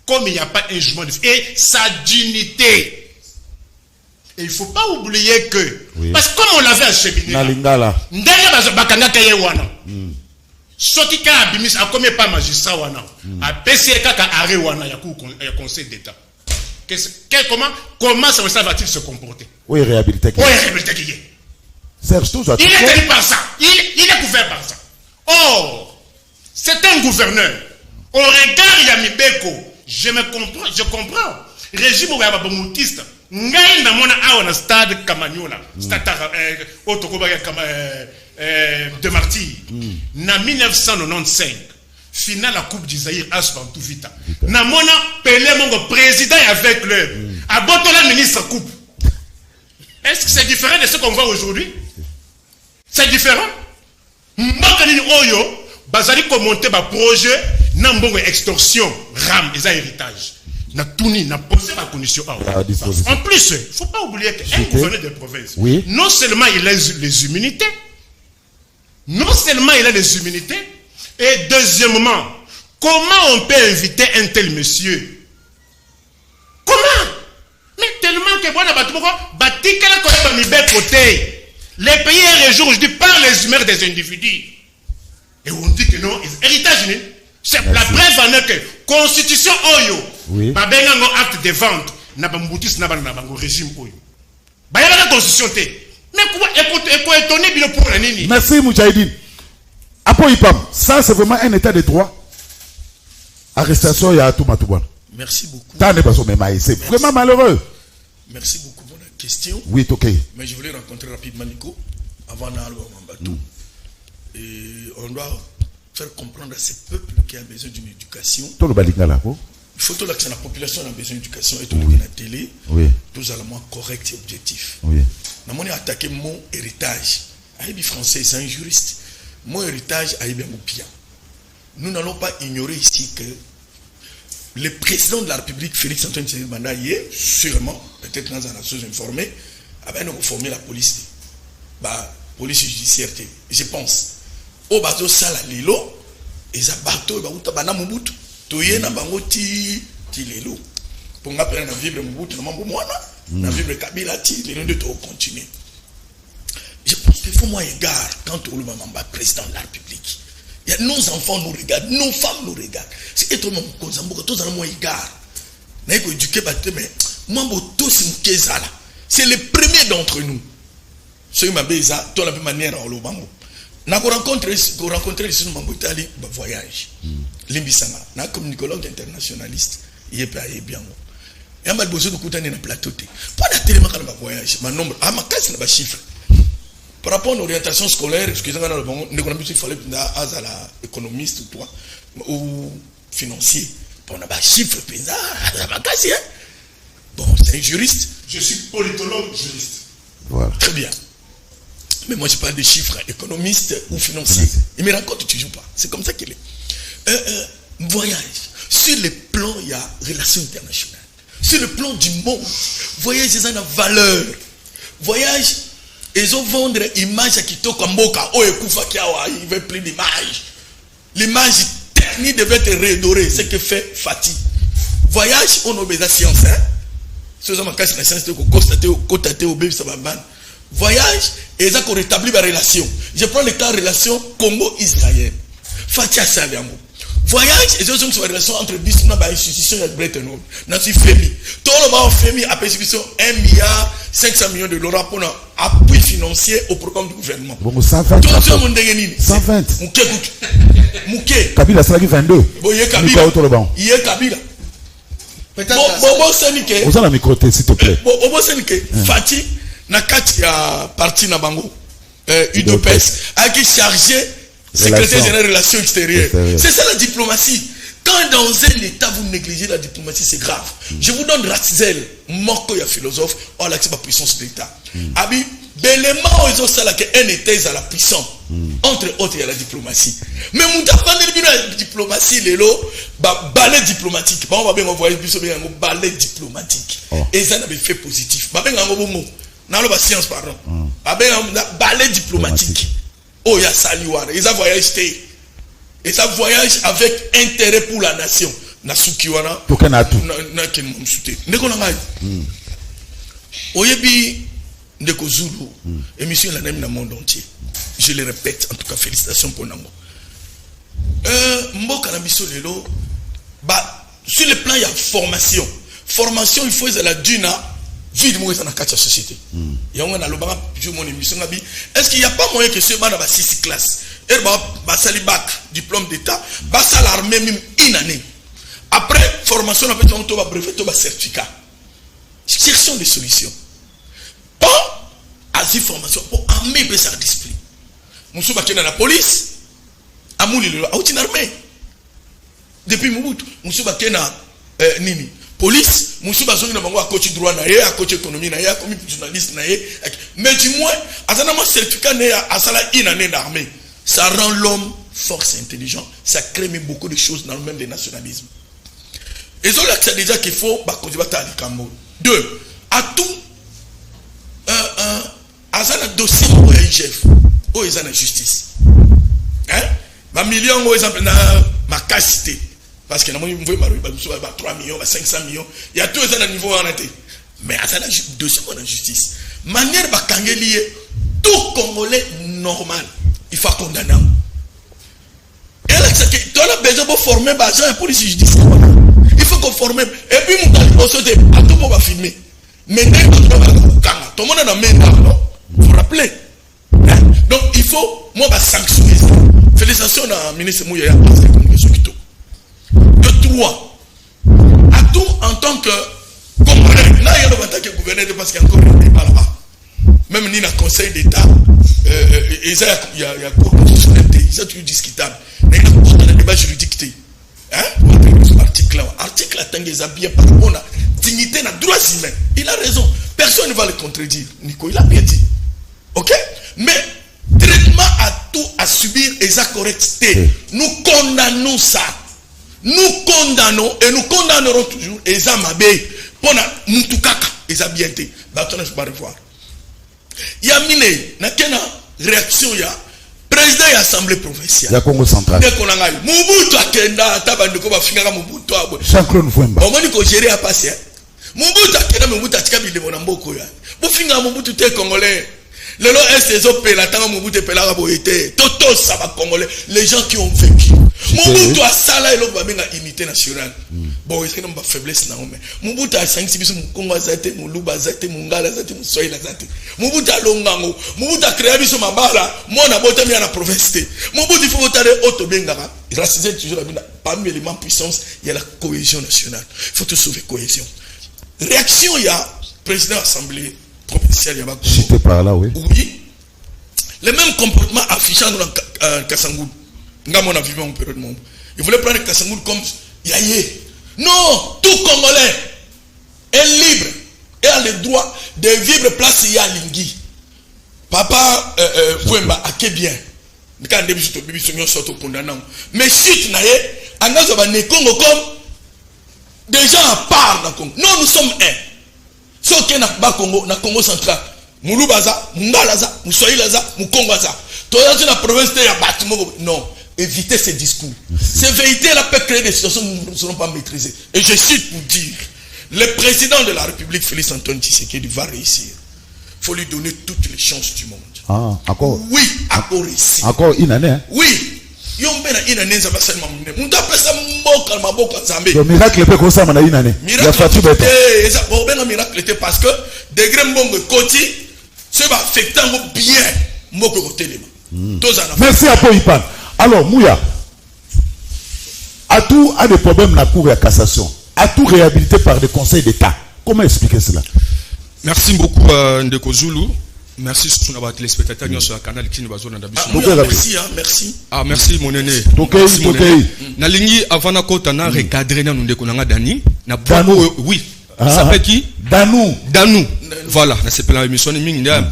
Comme il n'y a pas un jugement de... Et sa dignité. Et il ne faut pas oublier que... Parce que comme on l'avait acheminé... soki ka abimis akomi pas magistrat wana apesi kaka arrêt wana ya conseil d'état. Comment ça va-t-il se comporter? Oui, réhabilité. Oui, réhabilité qui est. Serge, tout ça. Il est tenu par ça. Il est couvert par ça. Or, c'est un gouverneur. Au regard Yamibeko, je comprends. Régime ou yababomoutiste. Ngai na mona awa stade Kamanyola. Stade de Martyr. Na 1995. Finale la Coupe du Zaïre à Spantou Vita. Na mona Pelé mon président avec le. A Botola ministre coupe. Est-ce que c'est différent de ce qu'on voit aujourd'hui? C'est différent. Mbakani Oyo, Bazali commenté ba projet, na mbongo extorsion, ram, et héritage. Na touni, na posé la condition. En plus, il ne faut pas oublier qu'un gouverneur de province, non seulement il a les immunités, et deuxièmement, comment on peut inviter un tel monsieur? Comment? Mais tellement que voilà, les pays et régions aujourd'hui par les humeurs des individus. Et on dit que non, héritage, c'est la preuve en que constitution Oyo, babengango acte de vente, n'a pas mboutis n'a pas régime Oyo. Bah y a la constitution té. Mais quoi étonné bien pour la nini. Merci Moudjahidine. Après ça c'est vraiment un état de droit. Arrestation, il y a tout matouban. Merci beaucoup. C'est vraiment malheureux. Merci beaucoup pour la question. Oui, ok. Mais je voulais rencontrer rapidement Nico avant d'aller en bateau. Et on doit faire comprendre à ce peuple qui a besoin d'une éducation. Il faut que la population a besoin d'éducation et tout le monde à la télé. Tous à la moins correct et objectif. Nous avons attaqué mon héritage. Aïbi français, c'est un juriste. Mon héritage a bien bien. Nous n'allons pas ignorer ici que le président de la République, Félix Antoine Tshisekedi, y est sûrement, peut-être dans un chose informé, a bien formé la police. Police judiciaire, je pense. Au bateau sala lilo, et ça bateau, bana mubutu, toye na bango ti lelo. Pour nga pena na vivre mubutu na mambo mwana, na vivre Kabila ti lelo de to continuer. Je pense qu'il faut moi égard quand on le mamba président de la République. Il y a nos enfants nous regardent, nos femmes nous regardent. C'est étonnant qu'on s'en beaucoup tous en moins égard. N'a pas éduqué mais moi tous c'est le premier d'entre nous. Ce qui m'a béza, toi la même manière en l'obambo. N'a rencontré ici dans mon Italie, voyage. Limbisanga, n'a comme communicologue internationaliste, il est pas bien. Il y a mal besoin de coûter dans plateau. Pas la télé, ma voyage, ma nombre, ma casse n'a pas chiffre. Par rapport à l'orientation scolaire, excusez-moi, il fallait être économiste ou toi, ou financier. On n'a pas de chiffre, bon, c'est un juriste. Je suis politologue juriste. Voilà. Très bien. Mais moi, je parle de chiffres économistes ou financiers. Il me raconte toujours pas. C'est comme ça qu'il est. Voyage. Sur le plan, il y a relations internationales. Sur le plan du monde, voyage, c'est une valeur. Voyage, ils ont vendu l'image à Kitoko Mboka. Oh, il veut plus d'image. L'image technique devait être redorée. C'est ce que fait Fatih. Voyage, on a besoin de science. C'est ça que la science constaté au bébé Sababan. Voyage, et ça qu'on rétablit la relation. Je prends le cas de relation Congo-Israël. Fatia Saliambo. Voyage, et ça c'est une relation entre Bissou et l'institution de Bretton Woods. Nous sommes FEMI. Tout le monde FEMI a persécution 1,5 milliard de dollars pour un appui financier au programme du gouvernement. Bon, 120. 120. Mouké. Kabila, c'est la 22. Il y a Kabila. Il y a Kabila. Bobo Senike. Vous avez la micro, s'il te plaît. Bobo Senike. Fatih. Nakati a parti na bango UDPS a qui chargé secrétaire général des relations extérieures. C'est ça la diplomatie. Quand dans un état vous négligez la diplomatie, c'est grave. Je vous donne Ratzel, Moko ya philosophe, on l'accepte la puissance de l'état. Abi belement ils ont ça là qu'un état est à la puissance. Entre autres, il y a la diplomatie. Mais Mouta la diplomatie, les lots, balai diplomatique. On va bien envoyer un balai diplomatique. Et ça n'avait fait positif. Dans la science, pardon. Balai diplomatique. Oh, il y a Saliwara. Ils ont voyagé. Et ça voyage avec intérêt pour la nation. Nasukiwana. Na ken msute. Ndeko nangai. Oyebi ndeko Zulu. Émission la même dans le monde entier. Je le répète, en tout cas, félicitations pour Nango. mboka na biso lelo sur le plan il y a formation il faut la dune vide moi dans la société il y a un alobanga je mon émission ngabi est-ce qu'il y a pas moyen que ce bana ba 6 classes ba sali bac diplôme d'état ba sal armée même une année après formation on peut on ba brevet to ba certificat cherchons des solutions pas asi formation pour armer be sa discipline musu ba kena la police amuli le a une armée depuis Mobutu musu ba kena nini police musu ba zongi na bango a coach droit na ye a coach économie na ye a comme journaliste na ye mais du moins azana mo certificat na ya asala une année d'armée ça rend l'homme force intelligent ça crée même beaucoup de choses dans le même des nationalismes et donc là c'est déjà qu'il faut ba kondiba ta likambo 2 à tout azana dossier au IGF au ezana justice hein ba million au exemple na makasité parce que nous avons 3 millions, 500 millions. Il y a tous les niveaux en été. Mais à la dossier de la justice. Manière de tout Congolais normal, il faut condamner. Et là, tu as besoin de former les gens pour les justice. Il faut qu'on forme. Et puis, nous allons sauter. À tout le monde va filmer. Mais tout le monde a mis non? Vous rappelez? Donc, il faut, moi, sanctionner ça. Félicitations à ministre Mouyaya. De 3 à tout en tant que Congolais, là il y a le bataille que gouverneur parce qu'il y a encore un débat là-bas. Même ni dans le conseil d'État, il y a cours constitutionnel, ils ont toujours discutable. Mais il y a un débat juridique. Hein? Article là, tant qu'ils ont bien par rapport à dignité, à droits humains. Il a raison. Personne ne va le contredire. Nico, il a bien dit. Ok? Mais traitement à tout à subir et ça correcté. Nous condamnons ça. Nous condamnons et nous condamnerons toujours Eza Mabe pour na Mutukaka Eza bienté. Bâtonne je vais revoir. Il y a mine na kena réaction ya président de l'Assemblée provinciale. Ya Congo central. Dès qu'on a eu Mobutu akenda tabandeko ba finga Mobutu abwe. Jean-Claude Mfwemba. On m'a dit ko gérer à passer. Mobutu akenda Mobutu atika bilemo na mboko ya. Bo finga Mobutu te congolais. Le lot est ces opé la tanga Mobutu pe la boyete. Toto ça va congolais, les gens qui ont vécu. Mobutu a sala et l'autre va bien unité nationale. Bon, il y a une faiblesse na mais Mobutu a 5 6 Congo zate, Muluba zate, Mungala zate, Musoila zate. Mobutu a longango, Mobutu a créé biso mabala, moi na bota mi na province. Mobutu faut voter auto bengara. Il racisait toujours la parmi les éléments puissance, il y a la cohésion nationale. Il faut tout sauver cohésion. Réaction il y a président de l'Assemblée provinciale Yaba. J'étais par là oui. Oui. Le même comportement affichant dans Kasangou. Ngamon a vécu en période de monde. Il voulait prendre Kasangou comme Yaye. Non, tout Congolais est libre et a le droit de vivre place Yalingui. Papa Fouemba a que bien. Quand début de bibi sonyo soto condamnant. Mais suite naye, angazo ba ne Congo comme des gens à part dans Congo. Non, nous sommes un. Ce qui est na Congo, na Congo central. Mulubaza, Mungalaza, Musoilaza, Mukongaza. Toi dans la province de Yabatimo. Non. Éviter ces discours. Ces vérités-là peuvent créer des situations que nous ne serons pas maîtrisées. Et je cite pour dire, le président de la République, Félix Antoine Tshisekedi, va réussir. Il faut lui donner toutes les chances du monde. Ah, encore? Oui, encore réussir. Encore une année, hein? Oui. Le miracle peut comme ça, mais une année. Il a fallu bête. Le miracle était parce que degré mbongo koti, ça va affecter bien mbongo côté. Merci à Poipan. Alors, Mouya, Atou a des problèmes dans la Cour de cassation. Atou réhabilité par des conseils d'État. Comment expliquer cela? Merci beaucoup, Ndeko Zulu. Merci surtout à nos téléspectateurs sur le canal qui nous a besoin merci, merci. Ah, merci, mon aîné. Ok. Nalingi, avant na kota na recadré na Ndeko Nanga Dani. Na Danou. Oui. Ça s'appelle qui? Danou. Voilà, c'est pour l'émission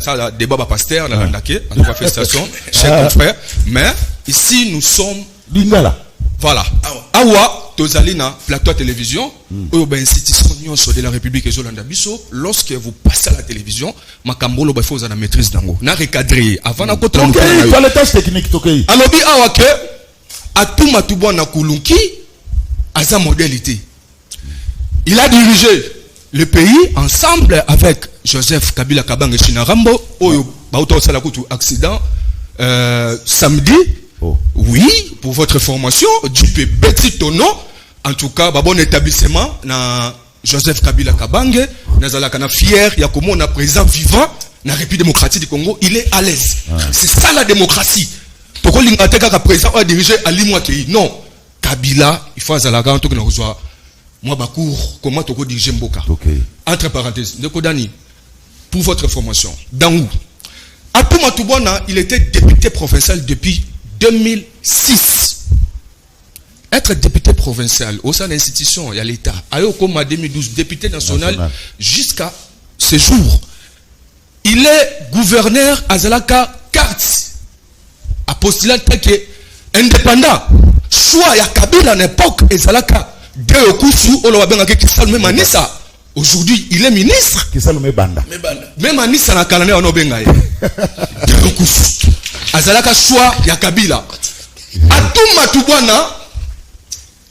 ça débat pasteur, on a félicitations, chers confrères. Mais ici nous sommes Lingala. Voilà. Awa Tozalina plateau télévision ou ben institution de la République et Zolanda Bisso lorsque vous passez à la télévision makambolo ba faut na maîtrise dango na recadrer avant na kota donc il faut les tâches techniques tokei alobi awa ke atuma tubo na kulunki asa modalité. Il a dirigé le pays ensemble avec Joseph Kabila Kabang et Chinarambo. Oyo, Bauta Salakutu accident samedi. Oui, pour votre information, du Betty Tono, en tout cas, bon établissement, na Joseph Kabila Kabange, na fier, il y a comme on a président vivant, na République démocratique du Congo, il est à l'aise. C'est ça la démocratie. Pourquoi l'Ingateka président a dirigé à l'Imoakei? Non. Kabila, il faut azalaga en tout cas moi bakour comment tu diriger Mboka. Entre parenthèses, Nekodani, pour votre information, Dangou. Atou Matubwana, il était député provincial depuis 2006. Être député provincial au sein de l'institution, il y a l'État. Ayo Koma 2012, député national jusqu'à ce jour. Il est gouverneur à Zalaka carte. A postulat que indépendant. Soit il y a Kabila à l'époque et Zalaka. De Okusu, Olowabenga Kisalme Manissa. Aujourd'hui, il est ministre. Kisalme Banda. Même Manissa na Kalane Onobenga. De Okusu. Azalaka soit il y a Kabila. Atou Matubwana.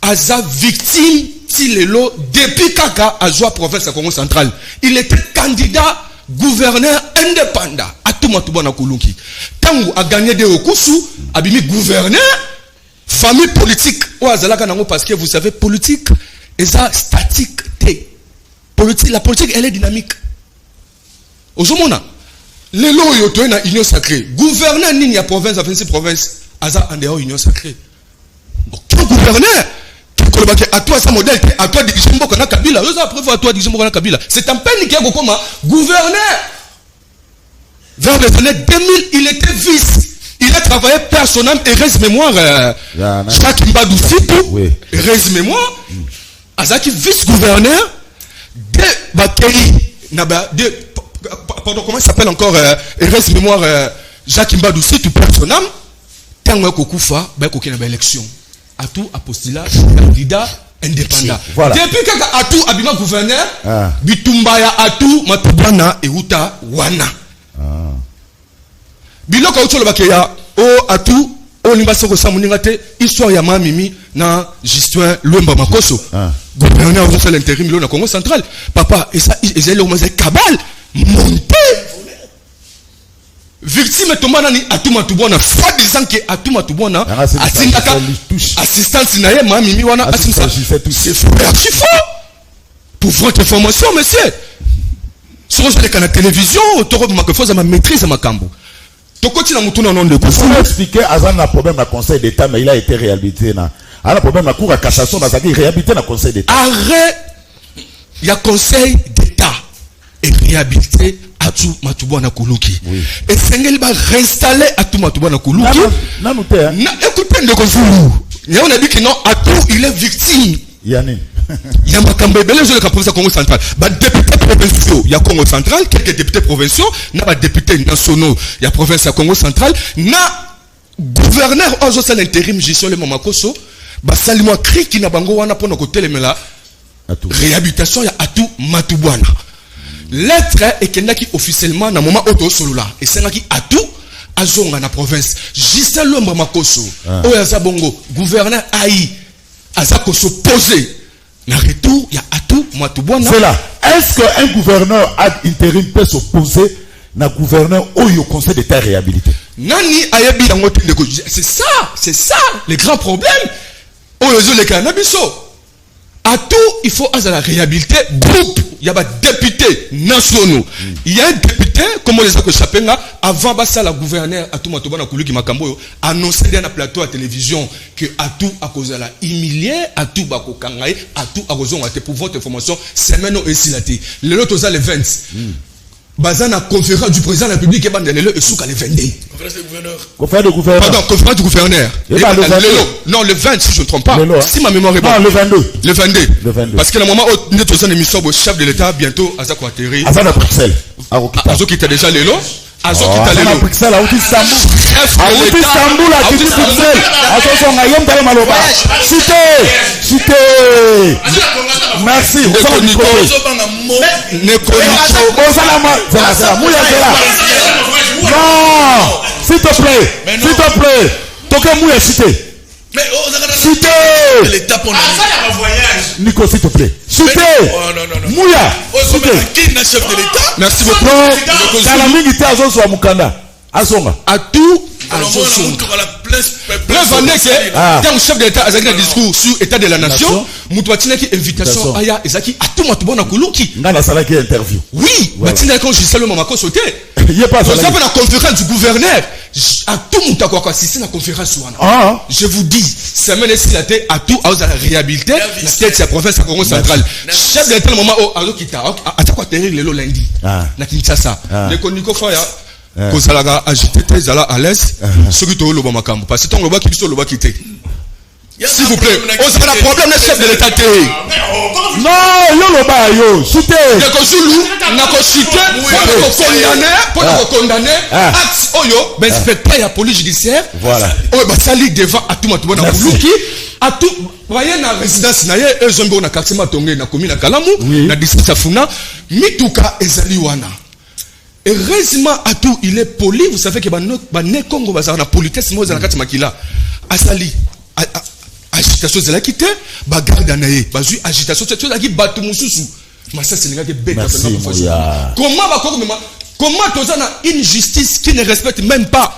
Aza victime Tilelo depuis Kaka à Joa province de Congo central. Il était candidat gouverneur indépendant à tout Matubana Kulunki. Tango a gagné de Okusu, abimi gouverneur, famille politique. Parce que vous savez, politique est statique. Politique, la politique elle est dynamique. Aujourd'hui, les lois yoto na union sacrée. Gouverneur ni a province, à 26 provinces, Aza en dehors union sacrée. Quel gouverneur? À toi, ça modèle, à toi, diriger Mboka Kabila. À toi, diriger Mboka Kabila. C'est un peine qui a comme gouverneur. Vers les années 2000, il était vice. Il a travaillé personnellement et reste mémoire. Jacques Mbadou Sitou, reste mémoire. Azaki vice-gouverneur de Bakeri. Pardon, comment il s'appelle encore? Reste mémoire. Jacques Mbadou Sitou, personnellement. Tant que Koufa, il y a une élection. Atou apostolat candidat indépendant. Voilà. Depuis que Atou abima gouverneur, Bitumbaya Atou Matubana et Uta Wana. Biloko Ucho Bakeya, Atou, Onibasoko Samuningate, histoire ya Mimi na Justin Lumba Makoso. Gouverneur de l'intérim na Congo central. Papa, et ça, ils allaient au moins cabal, monté. Victime Tomanani Atuma Tubona, soit disant que Atuma Tubona, assistance Naye, Mimi Wana, c'est faux. Pour votre information, monsieur. Sur la télévision, tu ma maîtrise à ma cambo. Tu continues à me tourner au nom de Koufou. Vous expliquer, Azan a un problème à conseil d'État, mais il a été réhabilité. Il a un problème à cour à cassation, mais il a réhabilité dans le conseil d'État. Arrête, il y a conseil d'État et réhabilité. Atou Matubwana Kuluki. Et Sengel va réinstaller Atou Matubwana Kuluki. Écoutez, on a dit que non, Atou, il est victime. Il y a Makambe Belé, je le province Congo central. Députés provinciaux, il y a Congo central, quelques députés provinciaux, il y a députés nationaux, il y a province à Congo central, il y a gouverneur, aujourd'hui, l'intérim, Gisole Mamakoso, Salimo Kri qui n'a pas de pour nos côtés, réhabilitation, il y a Atou Matubwana. Lettre est qu'il officiellement dans le moment auto solo et c'est là qui a tout à zonga na province juste l'ombre makoso oyaza bongo gouverneur aïe azako s'opposer na retour il y a atou Matubwana. C'est là, est-ce qu'un gouverneur ad intérim peut s'opposer na gouverneur au conseil d'État réhabilité? Nani ayabi yango te ndeko, c'est ça le grand problème oyozo le canabiso. À tout, il faut à la réhabilité groupe. Il y a des députés nationaux. Il y a un député, comme on les a que Chapenga, avant ça, la gouverneure Atou Matubana Kuluki Makambo annoncé dans un plateau à télévision que Atou a causé la humilié, Atou Bako Kangaï, Atou a causé pour votre information, semaine et silaté. Le lot aux les 20. Bazana conférence du président de la République et Bandelelo et Souka les 22. Conférence du gouverneur. Conférence du gouverneur. Pardon, conférence du gouverneur. Non, le 20, si je ne me trompe pas. Si ma mémoire est bonne. Non, le 22. Le 22. Parce que le moment où nous sommes en émission, le chef de l'État, bientôt, Azako atterri. Azana Bruxelles. Azo qui était déjà Lélo. Azo qui était Lélo. Bruxelles, à Istanbul. À Istanbul, à Bruxelles. Azo son ayom dans le Maloba. Cité. Merci. Non, s'il te plaît. Toquez Mouya cité. Cité. Nico, s'il te plaît. Cité. Mouya. Qui est le chef de l'État? Merci beaucoup. Non, Kalaming était à Zonso à Mukanda. Azonga. À tout Preuve en est que tant chef de l'État a un discours sur l'état de la nation, Moutouatina qui invitation aya ezaki à tout matubona kuluki. Ngana salaki interview. Oui, Matina quand je salue maman sauté. Il est pas ça. Vous la conférence du gouverneur à tout monde quoi assister la conférence wana. Je vous dis, semaine ici la tête à tout à la réhabiliter la tête c'est la province Congo central. Chef de l'État moment au alokita à quoi tenir le lundi. Na Kinshasa. Les koniko faya kozalaga agité très à l'aise ceux qui to loba makambo parce que ton loba qui biso loba kité. S'il vous plaît, on a un problème de chef de l'État. Non, yo loba yo, chité. Yako Zulu, nako chité, pour condamner, acte oyo, ben inspecteur la police judiciaire. Voilà. Oh bah sali devant à tout matouba na buluki, à tout voyez na résidence na ye ezombo na quartier Matonge na commune na Kalamu, na district Safuna, mituka ezali wana. Heureusement à tout il est poli, vous savez que ba ne Congo bazara na politesse mo za na kati makila. Asali agitation zela quitté ba garde naé bazui agitation c'est tout qui batu mususu mais ça c'est que bête comment va comment tozana une justice qui ne respecte même pas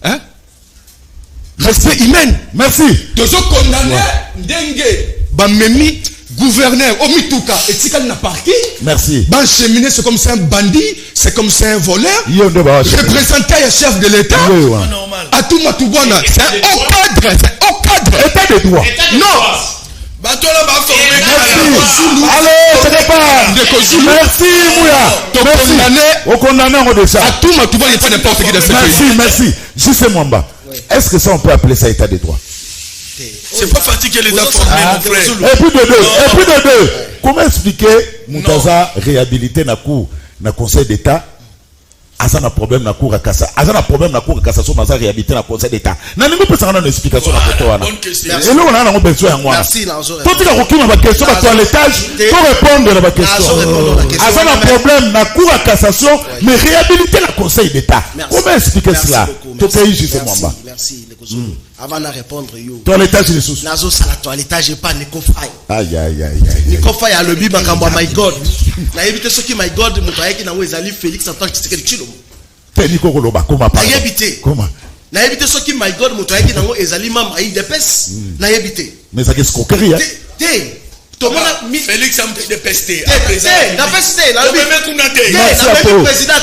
hein respect humain merci tozo condamné ndenge ba memi gouverneur au mituka et tikal na parking merci ba cheminer c'est comme c'est un bandit c'est comme c'est un voleur représentant le chef de l'État à tout matubona c'est au cadre état de droit non batola ba formé allez c'est pas merci Mouya condamné au condamné on déjà à tout matubona il n'y a pas n'importe qui dans ce pays merci juste Mwamba est-ce que ça on peut appeler ça état de droit c'est pas fatigué les informés mon frère et puis de deux comment expliquer Moutaza réhabilité na cour na conseil d'état azana problème na cour kassa azana problème na cour kassa so maza réhabilité na conseil d'état na ningo pesa na explication na photo wana et là on a besoin ya ngwana merci na zo tout ka kokima ba question ba toilettage pour répondre à la question azana problème na cour cassation mais réhabilité na conseil d'état comment expliquer cela tout pays juste Mwamba merci les Kozulu avant de répondre yo toilettage les sous nazo sala toilettage pas Nikofai aïe Nikofai a le bi makambo my god na éviter ce qui my god muto ayeki na ezali Félix Antoine Tshisekedi Tshilombo Teniko koloba comment pas na éviter comment na éviter ce qui my god muto ayeki na ezali membre ay DPS na éviter mais ça qu'est-ce qu'on crie Félix a de pesté à présent na pesté na même kunate na président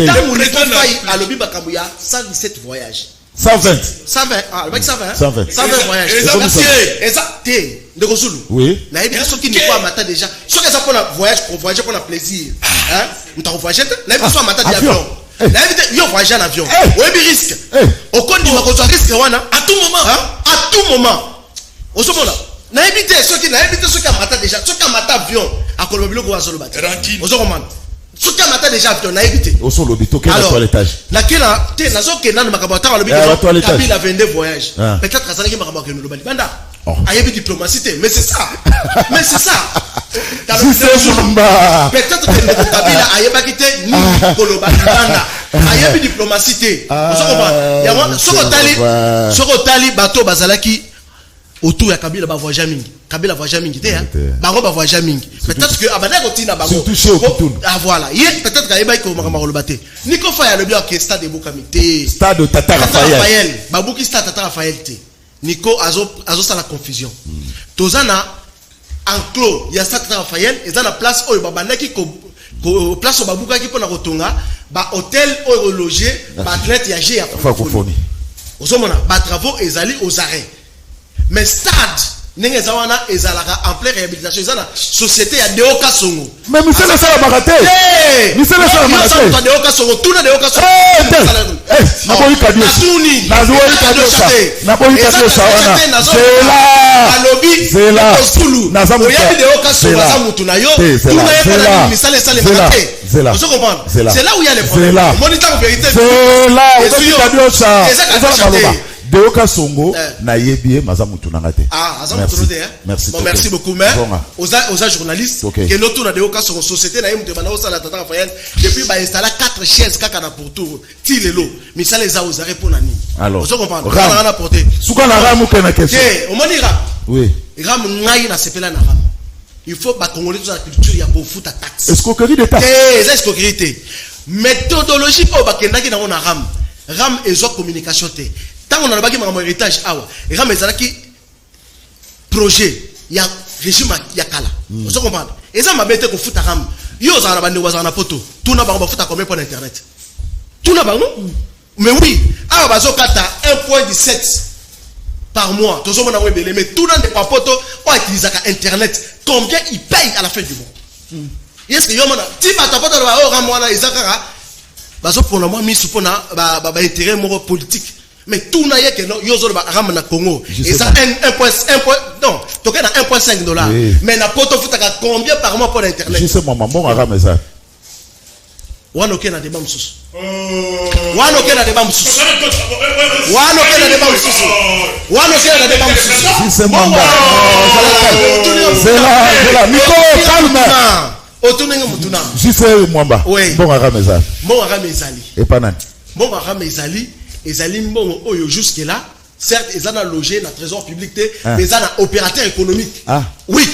na Nikofai a le bi makambo ya 117 voyages 120 voyages exact de Kozulu oui na ebi soki ni kwa mata déjà soki ça pour voyage pour plaisir hein on voyager na ebi so mata d'avion na ebi yo voyager en avion oui bi risque okondi makozo risque wana à tout moment osomona na ebi te soki mata déjà soki mata avion akoloba biloko wazolo bati ozokomanda soki mata déjà avion na ebi te osolo bitoke na toilettage lakela te nazoke nanu makaba tanga lobi Kabila 22 voyages peut-être azalaki makaba ke loba libanda ayebi diplomatie mais c'est ça peut-être que Kabila ayebaki te ni koloba libanda ayebi diplomatie ozokomanda yango soko tali bato bazalaki autour ya Kabila ba voyage mingi Kabila voyage mingi te hein bango ba voyage mingi peut-être que abanda kotina bango voilà hier peut-être ka yeba ko makama koloba te Nikofai ya le bien que stade Bokamite stade Tata Raphaël babuki stade Tata Raphaël te Nico azo ça la confusion tozana enclos ya stade Tata Raphaël et dans la place oyo babandaki ko place o babuka ki pona kotonga ba hôtel oyo loger ba athlète ya G ya Francophonie osomona ba travaux ezali aux arrêts mais stade ndenge zawana ezalaka en pleine réhabilitation ezana société ya Deoka Songo mais misala sala baraté misala sala baraté Deoka Songo tuna Deoka Songo na boyi kadio wana zela Sulu na zamu ya Deoka Songo za mutu na yo tuna yeba misala sala baraté vous comprenez c'est là où il y a les problèmes moniteur vérité Deoka Songo na yebie mazamutu nangate merci bon merci beaucoup mais aux journalistes que notre tour na Deoka Songo société na yemte bana osala Tata Raphaël depuis ba installer 4 chaises kaka na pour tour ti lelo misala les a osaré pour nani alors vous comprenez on a porté suka na ramu kana question on m'a dit ram oui ram ngai na sepela na ram il faut ba congolais toute la culture ya pour foutre taxe escroquerie d'état escroquerie méthodologie au bakendaki na on a ram ezo communication te tant on a baki ma héritage awa ram ezalaki projet ya régime ya kala vous comprenez et ça m'a bête ko futa ram yo za na bande wa za na poto tout na ba futa combien pour internet tout na ba non mais oui awa bazo kata 1.17 par mois tous on a webele mais tout dans des poto on utilise internet combien il paye à la fin du mois est-ce que yo mana ti ba ta poto ba o ram wana izakara bazo pour le moment mis sous pona ba intérêt moro politique mais tout na yeke no yo zo ba ram na Congo et ça 1.1 non toke na 1.5 $, mais na poto futaka combien par mois pour l'internet je sais maman bon ram ça wana okena débat msusu wana okena débat msusu wana okena débat msusu wana okena débat msusu je sais maman c'est là micro calme otunenge mutuna je sais mwamba bon ram ça bon ram ezali et pas nan bon ram ezali mbongo oyo jusque là certes ils ont logé dans le trésor public mais ils ont un opérateur économique oui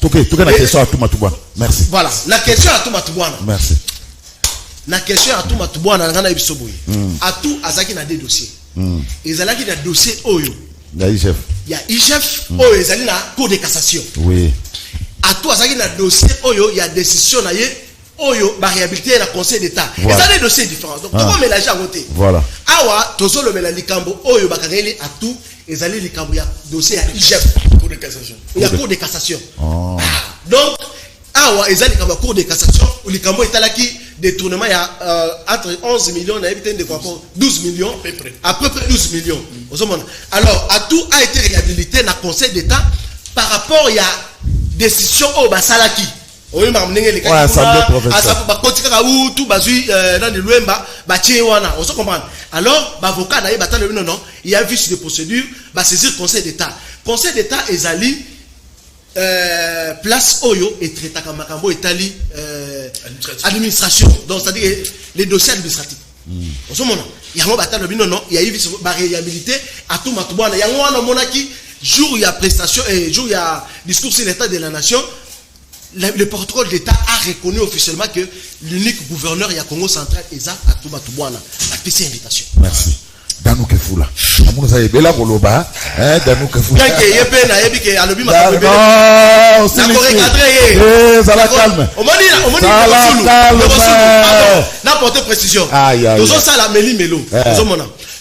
toke na question à tout matubwana merci voilà la question à tout matubwana merci na question à tout matubwana ngana ibisoboyi à tout azaki na des dossiers ezalaki na dossier oyo ya IGF oyo ezali na cour de cassation oui à tout azaki na dossier oyo ya décision na ye oyo ba réhabiliter la conseil d'état et ça des dossiers différents donc comment mélanger à côté voilà awa tozo le mela likambo oyo ba kangeli à tout ezali likambo ya dossier ya IGF cour de cassation ya cour de cassation donc awa ezali likambo ya cour de cassation ou likambo etalaki détournement ya entre 11 millions na ebité de quoi 12 millions à peu près 12 millions alors à tout a été réhabilité na conseil d'état par rapport ya décision au basalaki oui ma mnenge les gars ba kotika ou tout bazui dans le Luemba ba tiewana on se comprend alors ba avocat na ba talo non il y a vice de procédure ba saisir conseil d'état ezali place oyo et traita ka makambo etali administration donc c'est à dire les dossiers administratifs on se comprend yango ba talo non il y a eu vice ba réhabilité à tout matubana yango wana monaki jour il y a prestation et jour il y a discours sur l'état de la nation. Le protocole d'État a reconnu officiellement que l'unique gouverneur ya Congo central est à Touba Toubouana. La petite invitation. Merci. Danou Kefula. Amour ça bela koloba. Danou Kefula. Quand il y a peine à ebi alobi ma bela. Non, c'est le. Ça la calme. On n'apporte précision. Toujours ça la meli melo.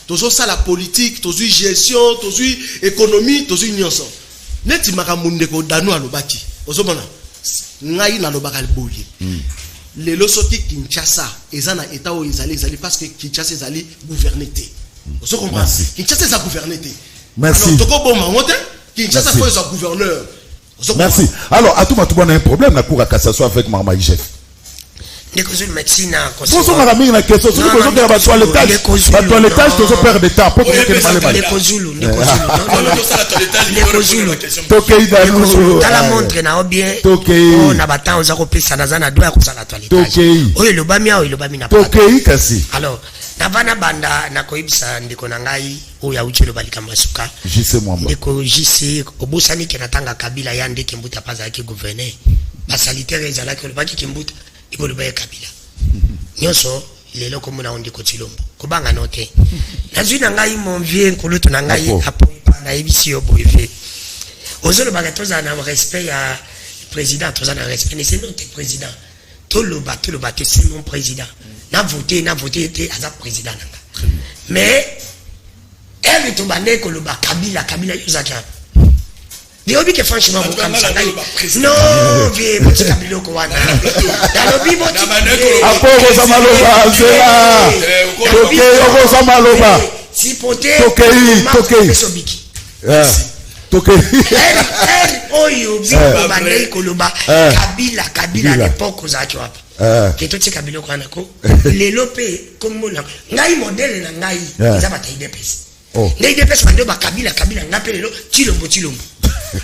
Toujours ça la politique, toujours gestion, toujours économie, toujours union. Neti makamunde ko danou alobaki. Ozomona. Ngai na lobaka boye lelo soki Kinshasa ezana état o ezali parce que Kinshasa ezali gouverner té vous comprenez Kinshasa ça gouverner té merci alors toko bon mangote Kinshasa faut être gouverneur merci alors à tout matubana un problème na cour à cassation avec Mama IGF ndeko médecine pour ça na mingi na question sur besoin de la toilettage toujours perdre de temps pour que mal mal ndeko Zulu tokei danou tala montre na bien on a battant aux akopesa na zana doya kusala toilettage oyo lobami na tokei kasi alors na bana banda na koibisa ndeko na ngai oyo auchelo balika masuka JC mwamba ndeko JC obosani ke natanga Kabila ya ndeke mbuta paza ki gouverneur ba sanitaire ezalaki lobaki kimbuta iboluba ya Kabila nyonso lelo ko mona ondiko Tshilombo kobanga note nazwi na ngai mon vieux nkulutu na ngai apo na ebisi yo boyve ozolo bagatoza na respect ya président toza na respect mais c'est notre président toloba c'est mon président na voté te aza président nanga mais elle to bane ko loba Kabila yozaka Diobi que franchement vous comme ça non vie petit Kabila ko wana dalobi mo apoko za maloba zela tokei za maloba si pote tokei tokei oyo biko bane ko loba Kabila à l'époque za hapa ketoti Kabila ko wana ko lelo pe komona ngai modèle na ngai za bataille de pesa ngai de pesa bando ba Kabila ngape lelo Tshilombo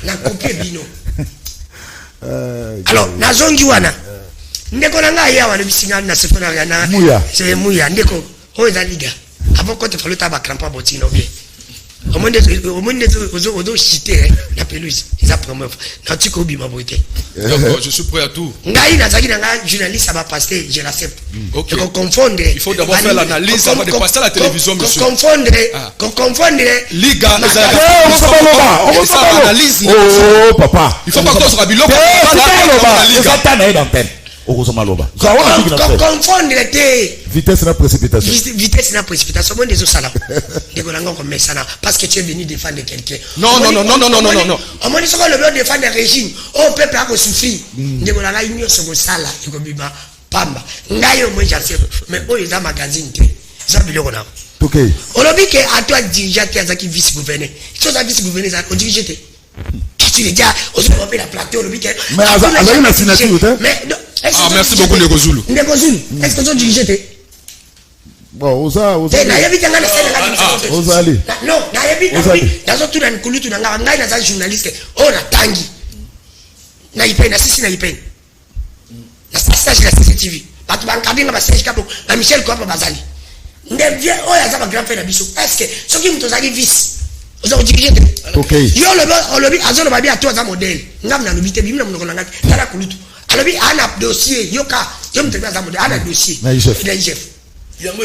na copie bino alors nazongi wana ndeko na ngai yawa bisinga na sefona na c'est muya ndeko oza liga avant quand tu fallait ta ba crampa botino bien au monde ozo citer la pelouse ça promeuve na tiko bima boité d'accord je suis prêt à tout ngai nazaki na ngai journaliste ça va passer je l'accepte okay. confondre il faut d'abord faire l'analyse avant de passer à la télévision monsieur confondre liga on va analyse oh papa il faut pas que ce soit biloko confondre vitesse na précipitation vitesse na précipitation moi des osala de kolanga comme ça parce que tu es venu défendre quelqu'un non on m'a dit que le veut défendre le régime au peuple a souffrir de kolanga union sur ko sala iko biba pamba ngayo moi j'accepte mais oh ils a magazine te ça biloko na OK olobi que à toi dirigeant qui vice gouverneur tu as vice gouverneur ça on dirige te tu les gars on se fait la plateau olobi que mais avec une signature mais merci beaucoup Ndeko Zulu est-ce que tu diriges te bon oza na yebi tanga na sala ozali non na yebi na tout dans kulutu na ngai na za journaliste on a tangi na ipe na sisi na ipe na stage la CCTV batu bankadinga ba Serge Kapo na Michel Kopa bazali ndevie oya za ba grand frère na biso est-ce que soki mtu zaki vice oza diriger te OK yo le lobi azolo babi a toi za modèle ngam na lobité bimna munoko na ngati tala kulutu alobi ana dossier yoka yo mtu za modèle ana dossier na chef yango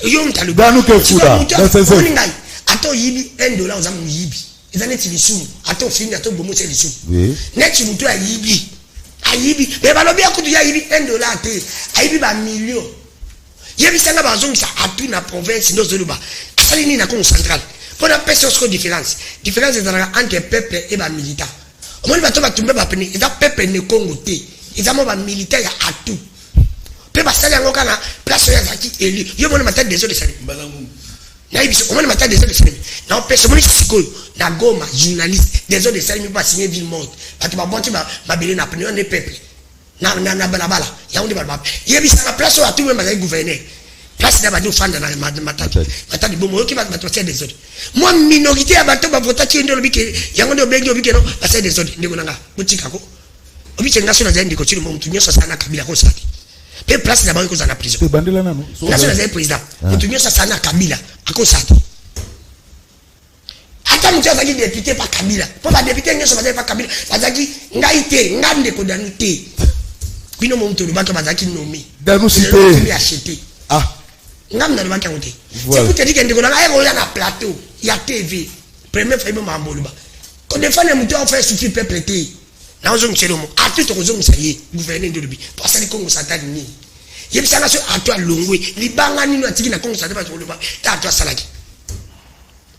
yo mtalu banu ke fuda na sese ato yibi $1 za mu yibi ezane ti lisu ato fini ato bomo se lisu net mutu ayibi be balobi akutu ya yibi $1 ate ayibi ba million yebi sanga bazongisa atu na province ndozoluba asali ni na Congo central pour la personne différence entre peuple et ba militant au moins bato batumbe ba pene eza peuple ne Congo te eza mo ba militaire ya atu pe basali yango kana place ya zaki eli yo mona matadi des autres sali na ibiso o mona matadi des autres sali na pesa moni sikoyo na Goma journaliste des autres sali mi pas signer ville morte bato ba bonti ba belé na pene on est peuple na bala ya on dit ba yebi sa place ya tout même ba gouverneur place na ba do fanda na matadi bomo yoki ba bato des autres moi minorité ya bato ba vota ti ndolo bike yango ndo bengi obike no ba des autres ndiko nanga mutika ko obiche ngaso na zaindi ko tshilo mo mtu nyoso sana kabila ko saki pe place na bango za na prison pe bandela nano ngaso na zaindi président mtu nyoso sana kabila ako saki hata mtu azaki député pa kabila po ba député nyoso bazaki pa kabila bazaki ngaite ngande ko danite bino mo mtu lubato bazaki nomi danu cité acheter ngam na lubato ngote c'est pour te dire que ndiko na ayo ya na plateau ya TV premier fois mo amboluba ko défendre mtu en fait souffrir peuple té na ozo mchelomo atu to ozo msaye gouverneur de lubi parce que Congo central ni yebisanga so atu alongwe libanga nino atiki na Congo central to luba ta atu salaki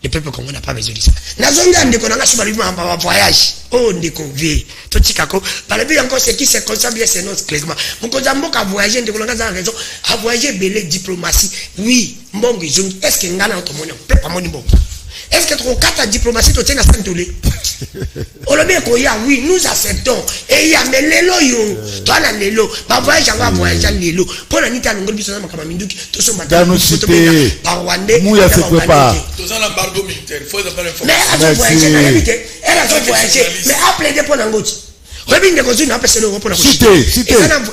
le peuple congolais n'a pas besoin de ça nazonga ndeko nanga suba libu amba voyage oh ndeko vie to tikako par le encore ce qui se concerne bien c'est notre clairement moko zamboka voyager ndeko nanga za raison a voyager belé diplomatie oui mbongo izongi est-ce que ngana otomona pepa moni mbongo est-ce que trop quatre diplomatie to tena santolé olobi ko ya oui nous acceptons et ya melelo yo to ana lelo ba voyage nga voyage lelo pona nita ngol biso na makama minduki to so mata dans cité ba Rwandais mu ya se prépare to za l'embargo militaire faut de faire mais à voyager na habite elle a voyagé mais après des pona ngoti webi ndeko zuni na pesa lo pona cité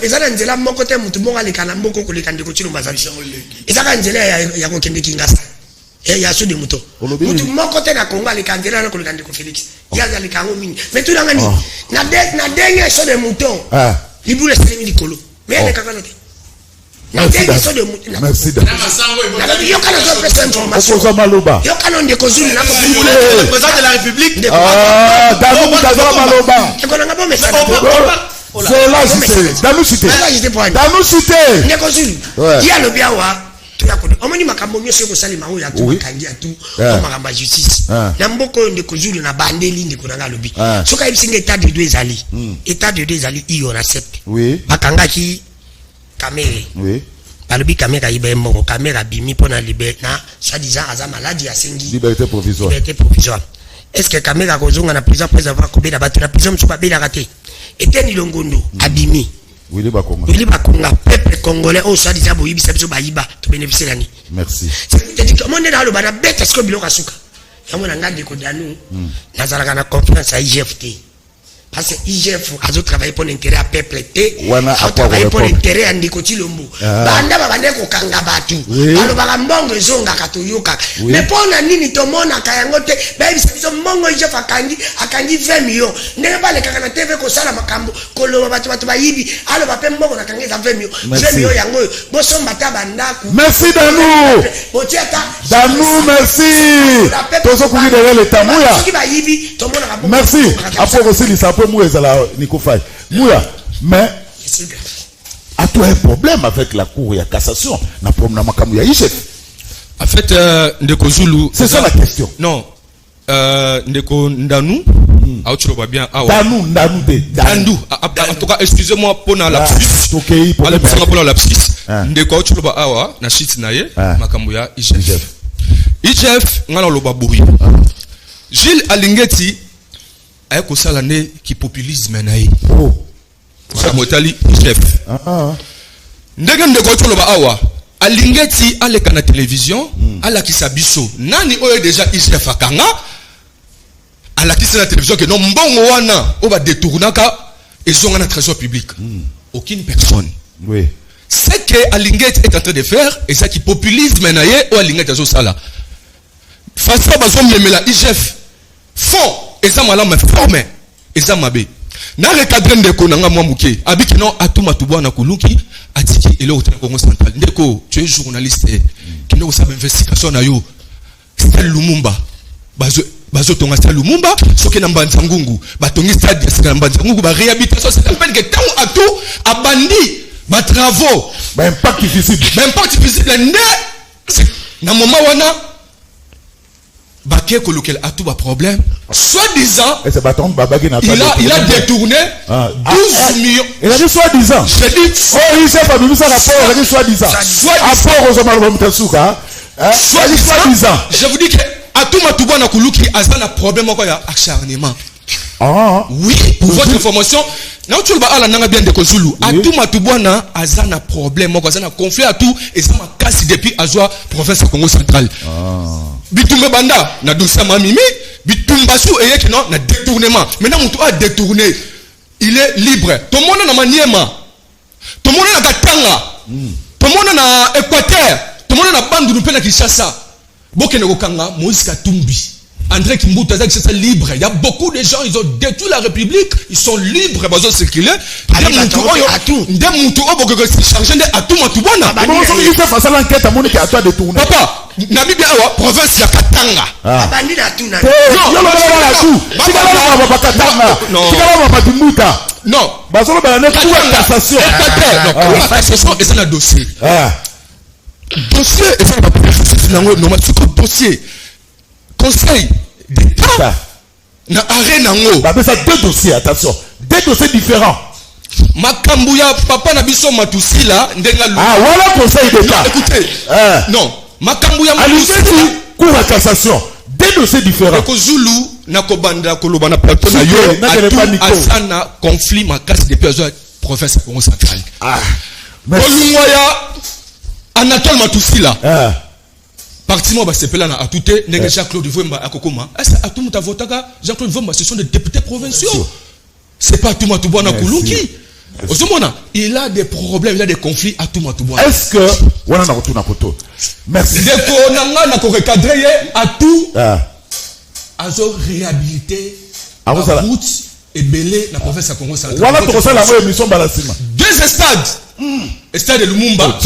ezana nzela moko te mutu monga lekana mboko ko lekande ko chilo mazali ezaka nzela ya ko kende kingasa ya so de muto mutu moko te na Congo lekandela na ko lekande ko Felix ya za lekango mingi mais tout ngani na denye so de muto libule sele mi dikolo mais ele kakana te na denye so de muto merci na yo kana zo pesa information okoza maloba yo kana ndeko zuni na ko le président de la République dazu mutaza maloba ko nga bo message c'est là cité danou cité ndeko zuni ya lo biawa tuyakona omoni makambo nyoso ko salima oya tu kangia tu makambo justice na mboko ndeko zulu na bandeli ndeko na lobi soka ibisinga état de deux ezali état de deux ezali iyo na accepte bakanga ki kamere balobi kamera ibe mbongo kamera bimi pona libé na soi-disant aza maladie asengi liberté provisoire est-ce que kamera kozonga na prison après avoir kobela batu na prison msuba bela raté eteni longondo abimi Willy Bakonga, peuple congolais, oh, soit disant, boyibi, c'est besoin bayiba, tu bénéficies l'année. Merci. C'est-à-dire que mon est dans le bana bête, est-ce que bilo kasuka? Yamon a gardé kodano, nazaraka na confiance à IGFT. parce que IGF a travaillé pour l'intérêt à peuple a travaillé pour l'intérêt à Ndikoti Lombo banda babande ko kanga batu alo bakambongo zonga katoyoka mais pona nini tomona kayango te baby so mbongo IGF akangi 20 millions ndenge bale kaka na TV ko sala makambo kolo batu bayibi alo bape mbongo nakangeza 20 millions 20 millions yango boso mbata bandaku merci Danou Danou merci tozo kugi derrière le tamuya merci après aussi les sapeurs mouya zala nikofai mouya mais a toi un problème avec la cour et la cassation na problème na makamu ya IGF en fait ndeko Zulu c'est ça la question non ndeko Ndanou autro bien Danou en tout cas excusez-moi pour la lapsus allez pour la lapsus ndeko autro ba awa na shit na ye makamu ya IGF ngana loba bouri Gilles Alingeti a ko sala ne ki populisme na ye ça motali IGF ndenge ndeko autro loba awa Alingeti aleka na télévision ala kisabiso nani oyo déjà IGF akanga à la question de la télévision que non mbongo wana on va détourner ka ils ont un trésor public aucune personne oui c'est que Alinget est en train de faire et ça qui populisme naie ou Alinget azo sala façon bazom lemela IGF fond et ça mala me former et ça mabe na recadrer ndeko nanga mwa muke abiki non atuma tubwana kuluki atiki ele au Congo central ndeko tu es journaliste qui ne sabe investigation na yo c'est Lumumba bazo tonga sa Lumumba soki na Mbanza Ngungu batongi stade ya Mbanza Ngungu ba réhabilitation ça s'appelle que tant à tout abandi ba travaux ba impact visible na moment wana ba ke kolokel à tout ba problème soi-disant et c'est bâton babaki na il a détourné 12 millions il a dit soi-disant je dis il s'est pas mis ça rapport il a dit soi-disant rapport aux hommes mtasuka soi-disant je vous dis que Atuma Tubwana Kuluki azana problème quoi ya acharnement. Oui, pour votre information, na tu ba ala nanga bien de Kozulu. Atuma Tubwana azana problème quoi azana conflit à tout et ça m'a cassé depuis azwa province Congo central. Bitumba banda na dousa mamimi, bitumba sou eye que non na détournement. Maintenant mutu a détourné. Il est libre. Tout le monde na maniema. Tout le monde na Katanga. Tout le monde na Équateur. Tout le monde na Bandundu pe na Kinshasa. Bokene Okanga, Moïse Katumbi, André Kimbuta, c'est libre. Il y a beaucoup de gens, ils ont détruit la République, ils sont libres, ils ont circulé. Papa, Namibia, province ya Katanga. Non. Dossier, et ça va pas c'est dossier. Conseil d'État. Na arena bah ça deux dossiers, attention. Deux dossiers différents. Makambuya papa na biso matusi là ndenga lu. Ah voilà conseil d'État. Écoutez. Non, Makambuya matusi cour de cassation. Deux dossiers différents. Ko Zulu na ko banda ko loba na plateau na yo. Asana conflit makasi depuis la province Congo central. Ah. Olungoya Anatole Matoussi là. Parti moi c'est là à tout est Jean-Claude Vemba à Kokoma. Est-ce à tout muta votaka Jean-Claude Vemba ce sont des députés provinciaux. C'est pas tout Matubwana Kuluki. Il a des problèmes, il a des conflits à tout Matubwana. Est-ce que voilà na retourna poto. Merci. Deko nanga na ko recadrer à tout. Azo réhabiliter la route et belé la province à Congo central. Voilà pour ça la émission balasima. Deux stades. Stade de Lumumba.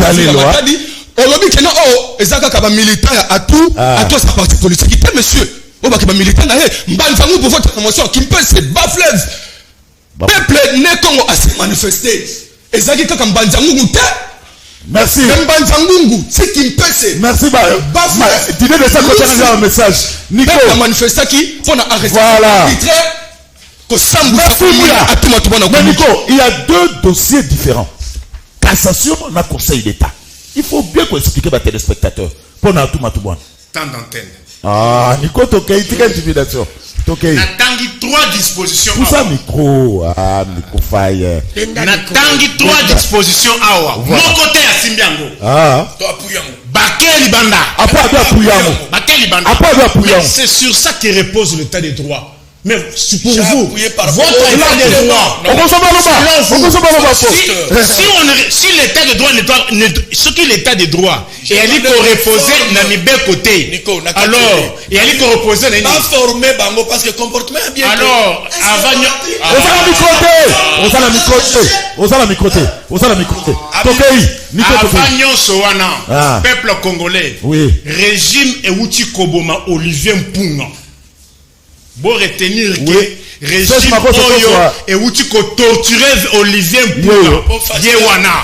Olobi kena ezaka ka ba militant à tout sa parti politique. Monsieur, on va que ba militant na mbanzangu pour votre promotion qui peut se baflève. Peuple ne Congo a se manifester. Ezaki ka mbanzangu te. Merci. Mbanzangu, c'est qui peut se. Merci ba. Tu dis de ça quand un message. Nico a manifesté qui pour arrêter. Voilà. Mais Nico, il y a deux dossiers différents. Cassation na conseil d'État. Il faut bien qu'on explique à téléspectateurs. Pour na tout matouban. Temps d'antenne. Ah, Nico, tokei, tika intimidation. Tokei. Natangi 3 dispositions. Tout ça micro, micro faille. Natangi 3 dispositions awa. Mon côté à Simbiango. Toi Pouyango. Bakeli banda. Après Pouyango. Bakeli banda. Après Pouyango. C'est sur ça que repose l'état des droits. Mais pour J'ai vous, appuyé par votre rapport état au de droit, si l'état de droit ce qui l'état de droit, et elle dit qu'on reposer n'a mis bien côté. Alors, et elle dit qu'on reposer n'a mis. Pas formé bango parce que comportement est bien. Alors, avant Sowana, peuple congolais, régime Euti Koboma Olivier Mpunga. Bon retenir que régime Oyo Euti ko torturer Olivier Mpunga. Yewana.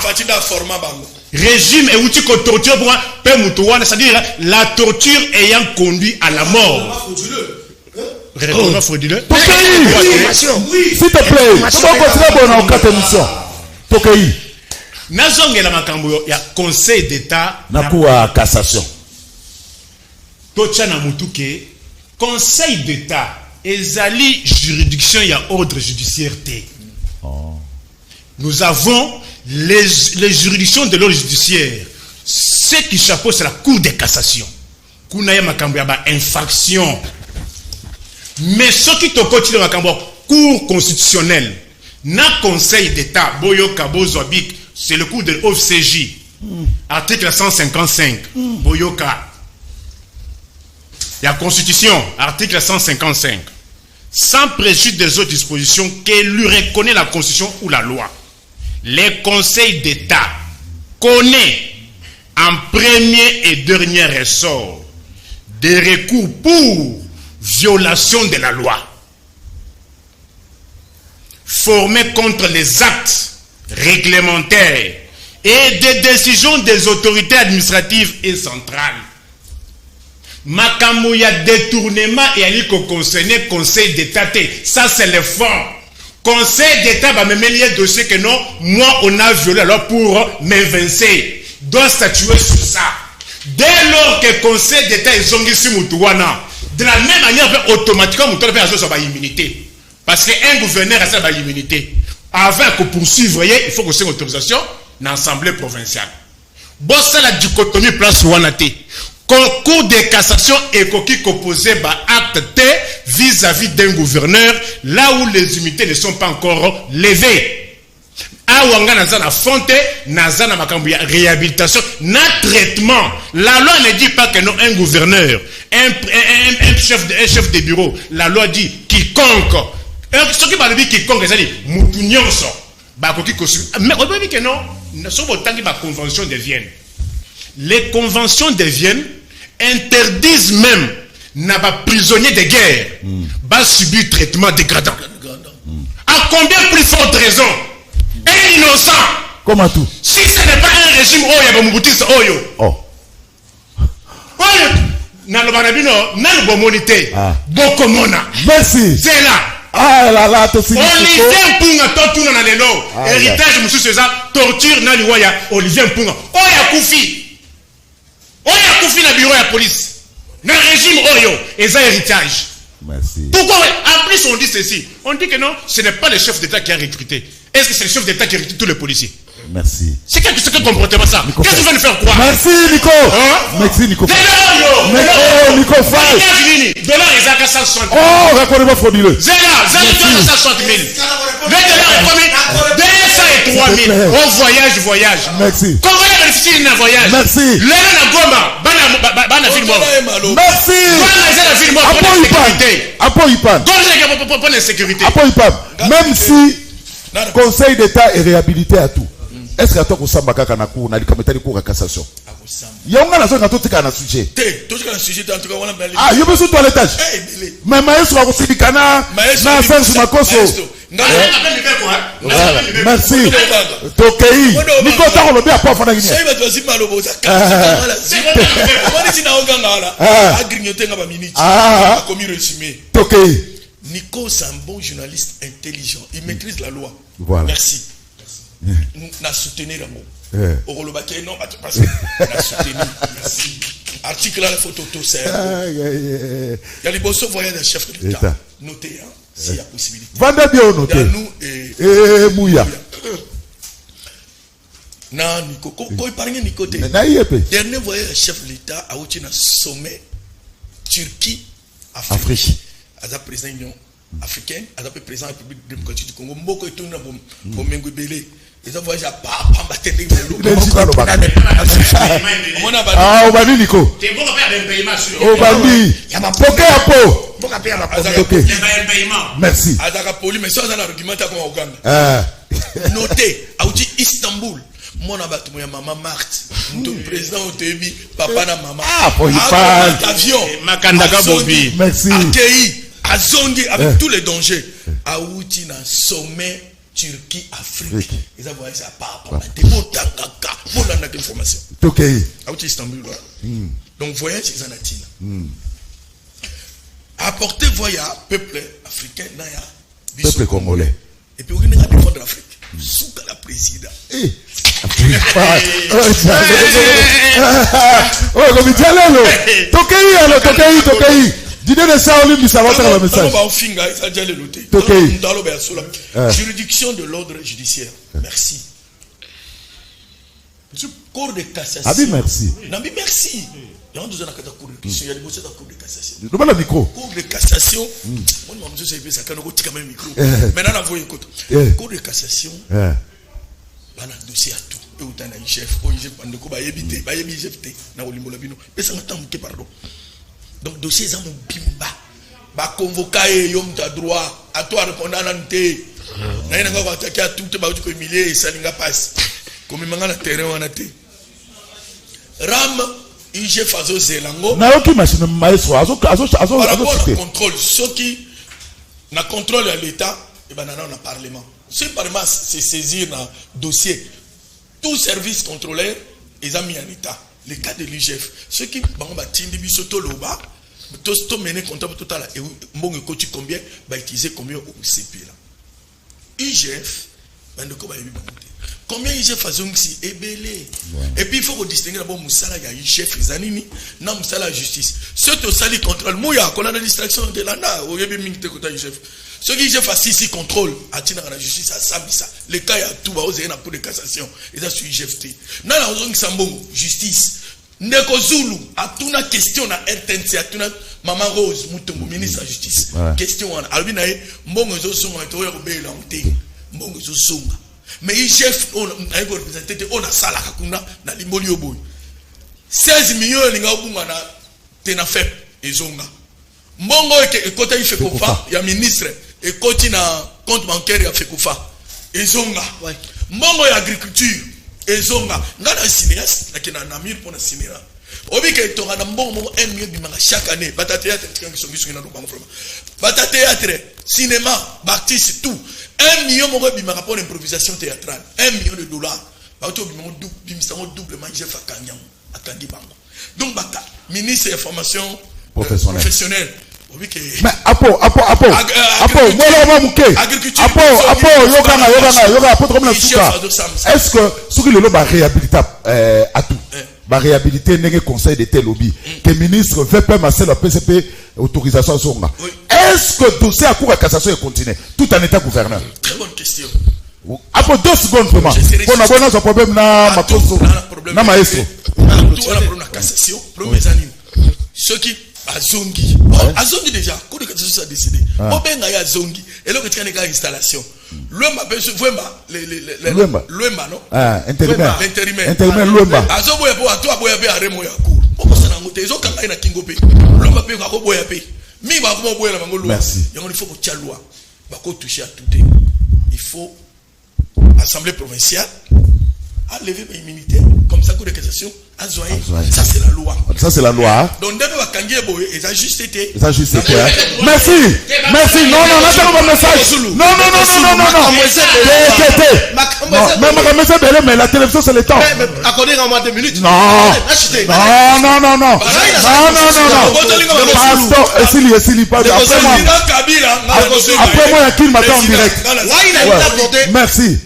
Régime Euti ko torturer pour pe mutuwana, c'est-à-dire la torture ayant conduit à la mort. Retournement frauduleux. S'il te plaît, comment continuer dans quatre émissions? Tokei. Nazongela makambo ya Conseil d'État na pour cassation. Tocha na mutuke Conseil d'État ezali juridiction ya ordre judiciaire T. Nous avons les juridictions de l'ordre judiciaire. Ce qui chapeau c'est la Cour de cassation. Kuna ya makambo ya ba infraction. Mais ce qui te continue makambo Cour constitutionnelle na Conseil d'État Boyo Kabozobik, c'est le cours de l'OFCJ. Article 155. Boyoka. La Constitution, article 155. Sans préjudice des autres dispositions qu'elle lui reconnaît la Constitution ou la loi, le Conseil d'État connaît en premier et dernier ressort des recours pour violation de la loi formés contre les actes réglementaires et des décisions des autorités administratives et centrales. Makambo ya détournement et aliko concerné Conseil d'État. Ça c'est le fond. Conseil d'État va me mêler dossier que non, moi on a violé alors pour m'évincer. Doit statuer sur ça. Dès lors que Conseil d'État est zongisi mutuwana, de la même manière automatiquement mutuwana peut avoir immunité. Parce qu'un gouverneur a sa immunité. Avant que poursuivre, il faut que c'est une autorisation dans l'Assemblée provinciale. Bon, c'est la dichotomie place Wanate. Cour de cassation est qui composé acte T vis-à-vis d'un gouverneur, là où les immunités ne sont pas encore levées. Awanga nazana fonte, nazana makambu ya réhabilitation, na traitement. La loi ne dit pas que non, un gouverneur, un chef de bureau. La loi dit quiconque. Ce qui va dire quiconque, c'est-à-dire Moutounions. Mais on peut dire que non, nous sommes autant que la convention de Vienne. Les conventions de Vienne interdisent même n'a pas prisonnier de guerre va subir traitement dégradant. À combien plus forte raison un innocent? Comment tout? Si ce n'est pas un régime Oyo Bamubutisa Oyo. Oh. Oyo Nalobanabino Nalobomonité. Bokomona. Merci. C'est là. Ah là là, Olivier Mpunga Totuna na lelo. Héritage monsieur César torture na liwaya Olivier Mpunga. Oya Koufi. Oya Koufi na bureau de police. Na régime Oyo et ça héritage. Merci. Pourquoi en plus on dit ceci? On dit que non, ce n'est pas le chef d'État qui a recruté. Est-ce que c'est le chef d'État qui recrute tous les policiers? Merci. C'est quel comportement ça? Qu'est-ce que tu vas nous faire croire? Merci Nico. Merci Nico. Nico Faye. Dollar est à 160 000. Oh, raconte-moi frauduleux. Zéla, 160 000. Le dollar est combien? 203 000. On voyage. Merci. Comment on bénéficie d'un voyage? Merci. L'année na Goma, bana film mort. Merci. Bana film mort. Apo Ipan. Pour l'insécurité. Apo Ipan. Même si Conseil d'État est réhabilité à tout. Est-ce que tu as un peu de cours na likametali cour à cassation? Yonga na zonga totika na sujet. Totika na sujet en tout cas on a bien. Ah, yo besoin toilettage. Mais maestro ko sidikana na sensu makoso. Merci. Tokei. Niko ta ko lobi apa fana gini. Sai ba tozi malobo za kasa. Wala sina oganga wala. Agrignoter nga ba minute. A commis résumé. Tokei. Nico c'est un bon journaliste intelligent. Il maîtrise la loi. Voilà. Merci. N'a soutenu la mot. Au Rolobake, non, parce que n'a soutenu. Merci. Article là, la photo, tout ça. Il y a les bosses voyants d'un chef de l'État. Notez, s'il y a possibilité. Vendez bien noté. Nous et Mouya. Non, Nico, quand il parle de Nico, dernier voyage chef de l'État a eu un sommet Turquie, Afrique. À la présidente africaine, à peu présent République démocratique du Congo, Mboko et tout na bomengo belé. Ils ont voyagé à Papa Batende. Ah, on va dire Nico. C'est bon faire un paiement sur. On va dire. Il y a ma poké à peau. Merci. Azaka poli, mais ça c'est un argument à comme Ouganda. Notez, à outil Istanbul. Mon abat, mon maman Marthe, mon président au début, papa na maman. Ah, pour y parler. Avion. Makandaka Bobi. Merci. Accueilli, à Zongi, avec tous les dangers. À outil na sommet. Turquie, Afrique. Ils ont voyé ça par information. Ok. À Istanbul. Donc voyage, ils en ont. Apporter voyage peuple africain, peuple congolais. Et puis on a défendre l'Afrique. Sous la président. Oh, comme il dit alors. Tokei, alors Tokei. Dis-nous de ça, on lui savoir faire le message. Juridiction de l'ordre judiciaire. Merci. Cour de cassation. Ah oui, merci. Nabi, merci. Il y a besoin de cour de cassation. Il y a besoin de cour de cassation. Nous avons le micro. Cour de cassation. Moi, je sais pas ça quand on tient le micro. Maintenant, on voit écoute. Cour de cassation. On a dossier à tout. Et on a un chef. On a un chef. On a un chef. On a un pardon. Donc dossier za mbimba ba convoquer yom ta droit à toi répondre à l'anté na ina ngwa attaquer à tout ba ko humilier salinga passe comme manga na terrain wana te ram ije fazo zelango na yoki machine maestro azo contrôle ceux qui na contrôle à l'état et ben na parlement c'est parlement c'est saisir na dossier tout service contrôleur ils ont mis en état le cas de l'IGF ceux qui bango batindi bisoto loba to mener comptable total et mbongo coach combien va utiliser combien au CP là IGF bandeko ba yebi bangote combien IGF azongisi ebele et puis il faut distinguer d'abord musala ya IGF zanini na musala justice ceux to sali contrôle moya qu'on a la distraction de landa au yebi mingte kota IGF ceux qui IGF assisi contrôle atina na justice a sabisa le cas ya tout ba oser na pour de cassation et ça sur IGF na la ozongisa mbongo justice Ndeko Zulu atuna question na RTNC atuna Maman Rose Mutombo ministre de la justice question wana albi na ye mbongo zo songa to ya kobela onte mbongo zo songa mais il chef on a représenté on a sala kakuna na limboli oboy 16 millions linga obunga na tena fep ezonga mbongo ekota ife kofa ya ministre ekoti na compte bancaire ya fekofa ezonga mbongo ya agriculture ezonga ngana cinéaste lakina namir pona cinéra obike tonga na mbongo 1 million bimanga chaque année bata théâtre tikangi songi na bango vraiment bata théâtre cinéma artiste tout 1 million mo bimanga pour improvisation théâtrale 1 million de dollars bato bimango bimisango doublement j'ai fa kanyam akangi bango donc bata ministre de formation professionnelle mais apo moi muke apo yoga apo comme la suka est-ce que ce le ba réhabilitable à tout ba réhabiliter nenge conseil de tel lobby que ministre veut pas masser la PCP autorisation songa est-ce que dossier à cour de cassation est continué tout en état gouverneur très bonne question apo 2 secondes vraiment pour na bona ce problème na makoso na maestro tout la problème na cassation premier anime ceux qui Azongi. Azongi déjà, quand le cassation a décidé. Obenga ya Azongi. Et là, quand il y a installation. Luemba, Luemba, non? Intérimaire. Intérimaire, Luemba. Azobo ya po, ato aboya pe aremo ya cour. Omo sana ngote, ezo kanga ina kingope. Luemba pe kako boya pe. Mi ba ko boya la bango loi. Yango il faut que tia loi. Ba ko toucher à tout. Il faut assemblée provinciale à lever l'immunité comme ça cour de cassation à Zoé. Ça c'est la loi. Ça c'est la loi. Donc dès que va kangier boy, ils a juste été. Merci. Non, attends mon message. Non. Mais la télévision c'est le temps. Accordez à moi 2 minutes. Non. Pasteur, Essili, pas après moi. Après moi, il y a qui m'attend en direct. Merci.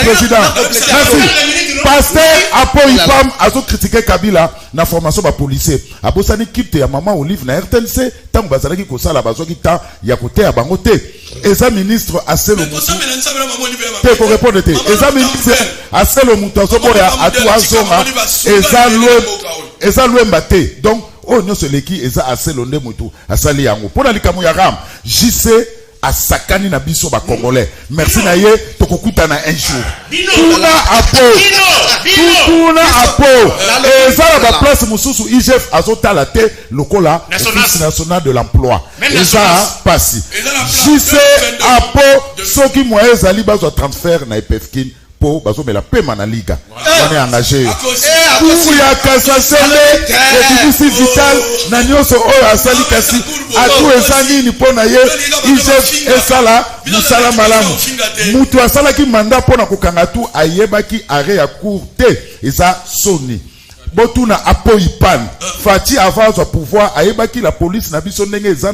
Président. Merci. Pasteur, après il parle. Azo critiquer Kabila na formation ba policier abosani kipte ya maman Olive na RTNC tango bazalaki ko sala bazoki ta ya kote ya bango te eza ministre Aselo te ko répondre te eza ministre Aselo muto azoko ya atu azonga eza Luemba te donc oh non c'est l'équipe et ça assez londe mutu asali yango pour likambo ya ram JC asakani na biso ba congolais merci na ye tokokuta na un jour tuna apo et ça la place mususu IGF azotala te lokola office national de l'emploi et ça passe JC apo soki moye ezali bazo transfert na EPFKIN po bazo mela pema na liga on est engagé pour ya cassation le vital na nyoso oyo asali kasi atu ezani ni pona ye IGF esala musala malamu mutu asala ki mandat pona kokanga tu ayebaki arrêt ya cour te eza soni botuna apo ipan fati avance au pouvoir ayebaki la police na biso ndenge eza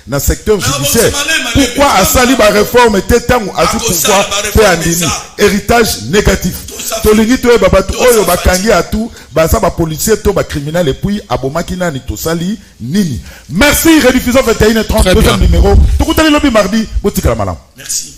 na secteur judiciaire pourquoi asali ba réforme te tangu azu pouvoir pe andini héritage négatif tolingi to babatu oyo bakangi atu baza ba policier to ba criminel et puis abomaki nani tosali nini. Merci. Rediffusion 21h30 deuxième numéro tokutali lobi mardi botika la malam. Merci.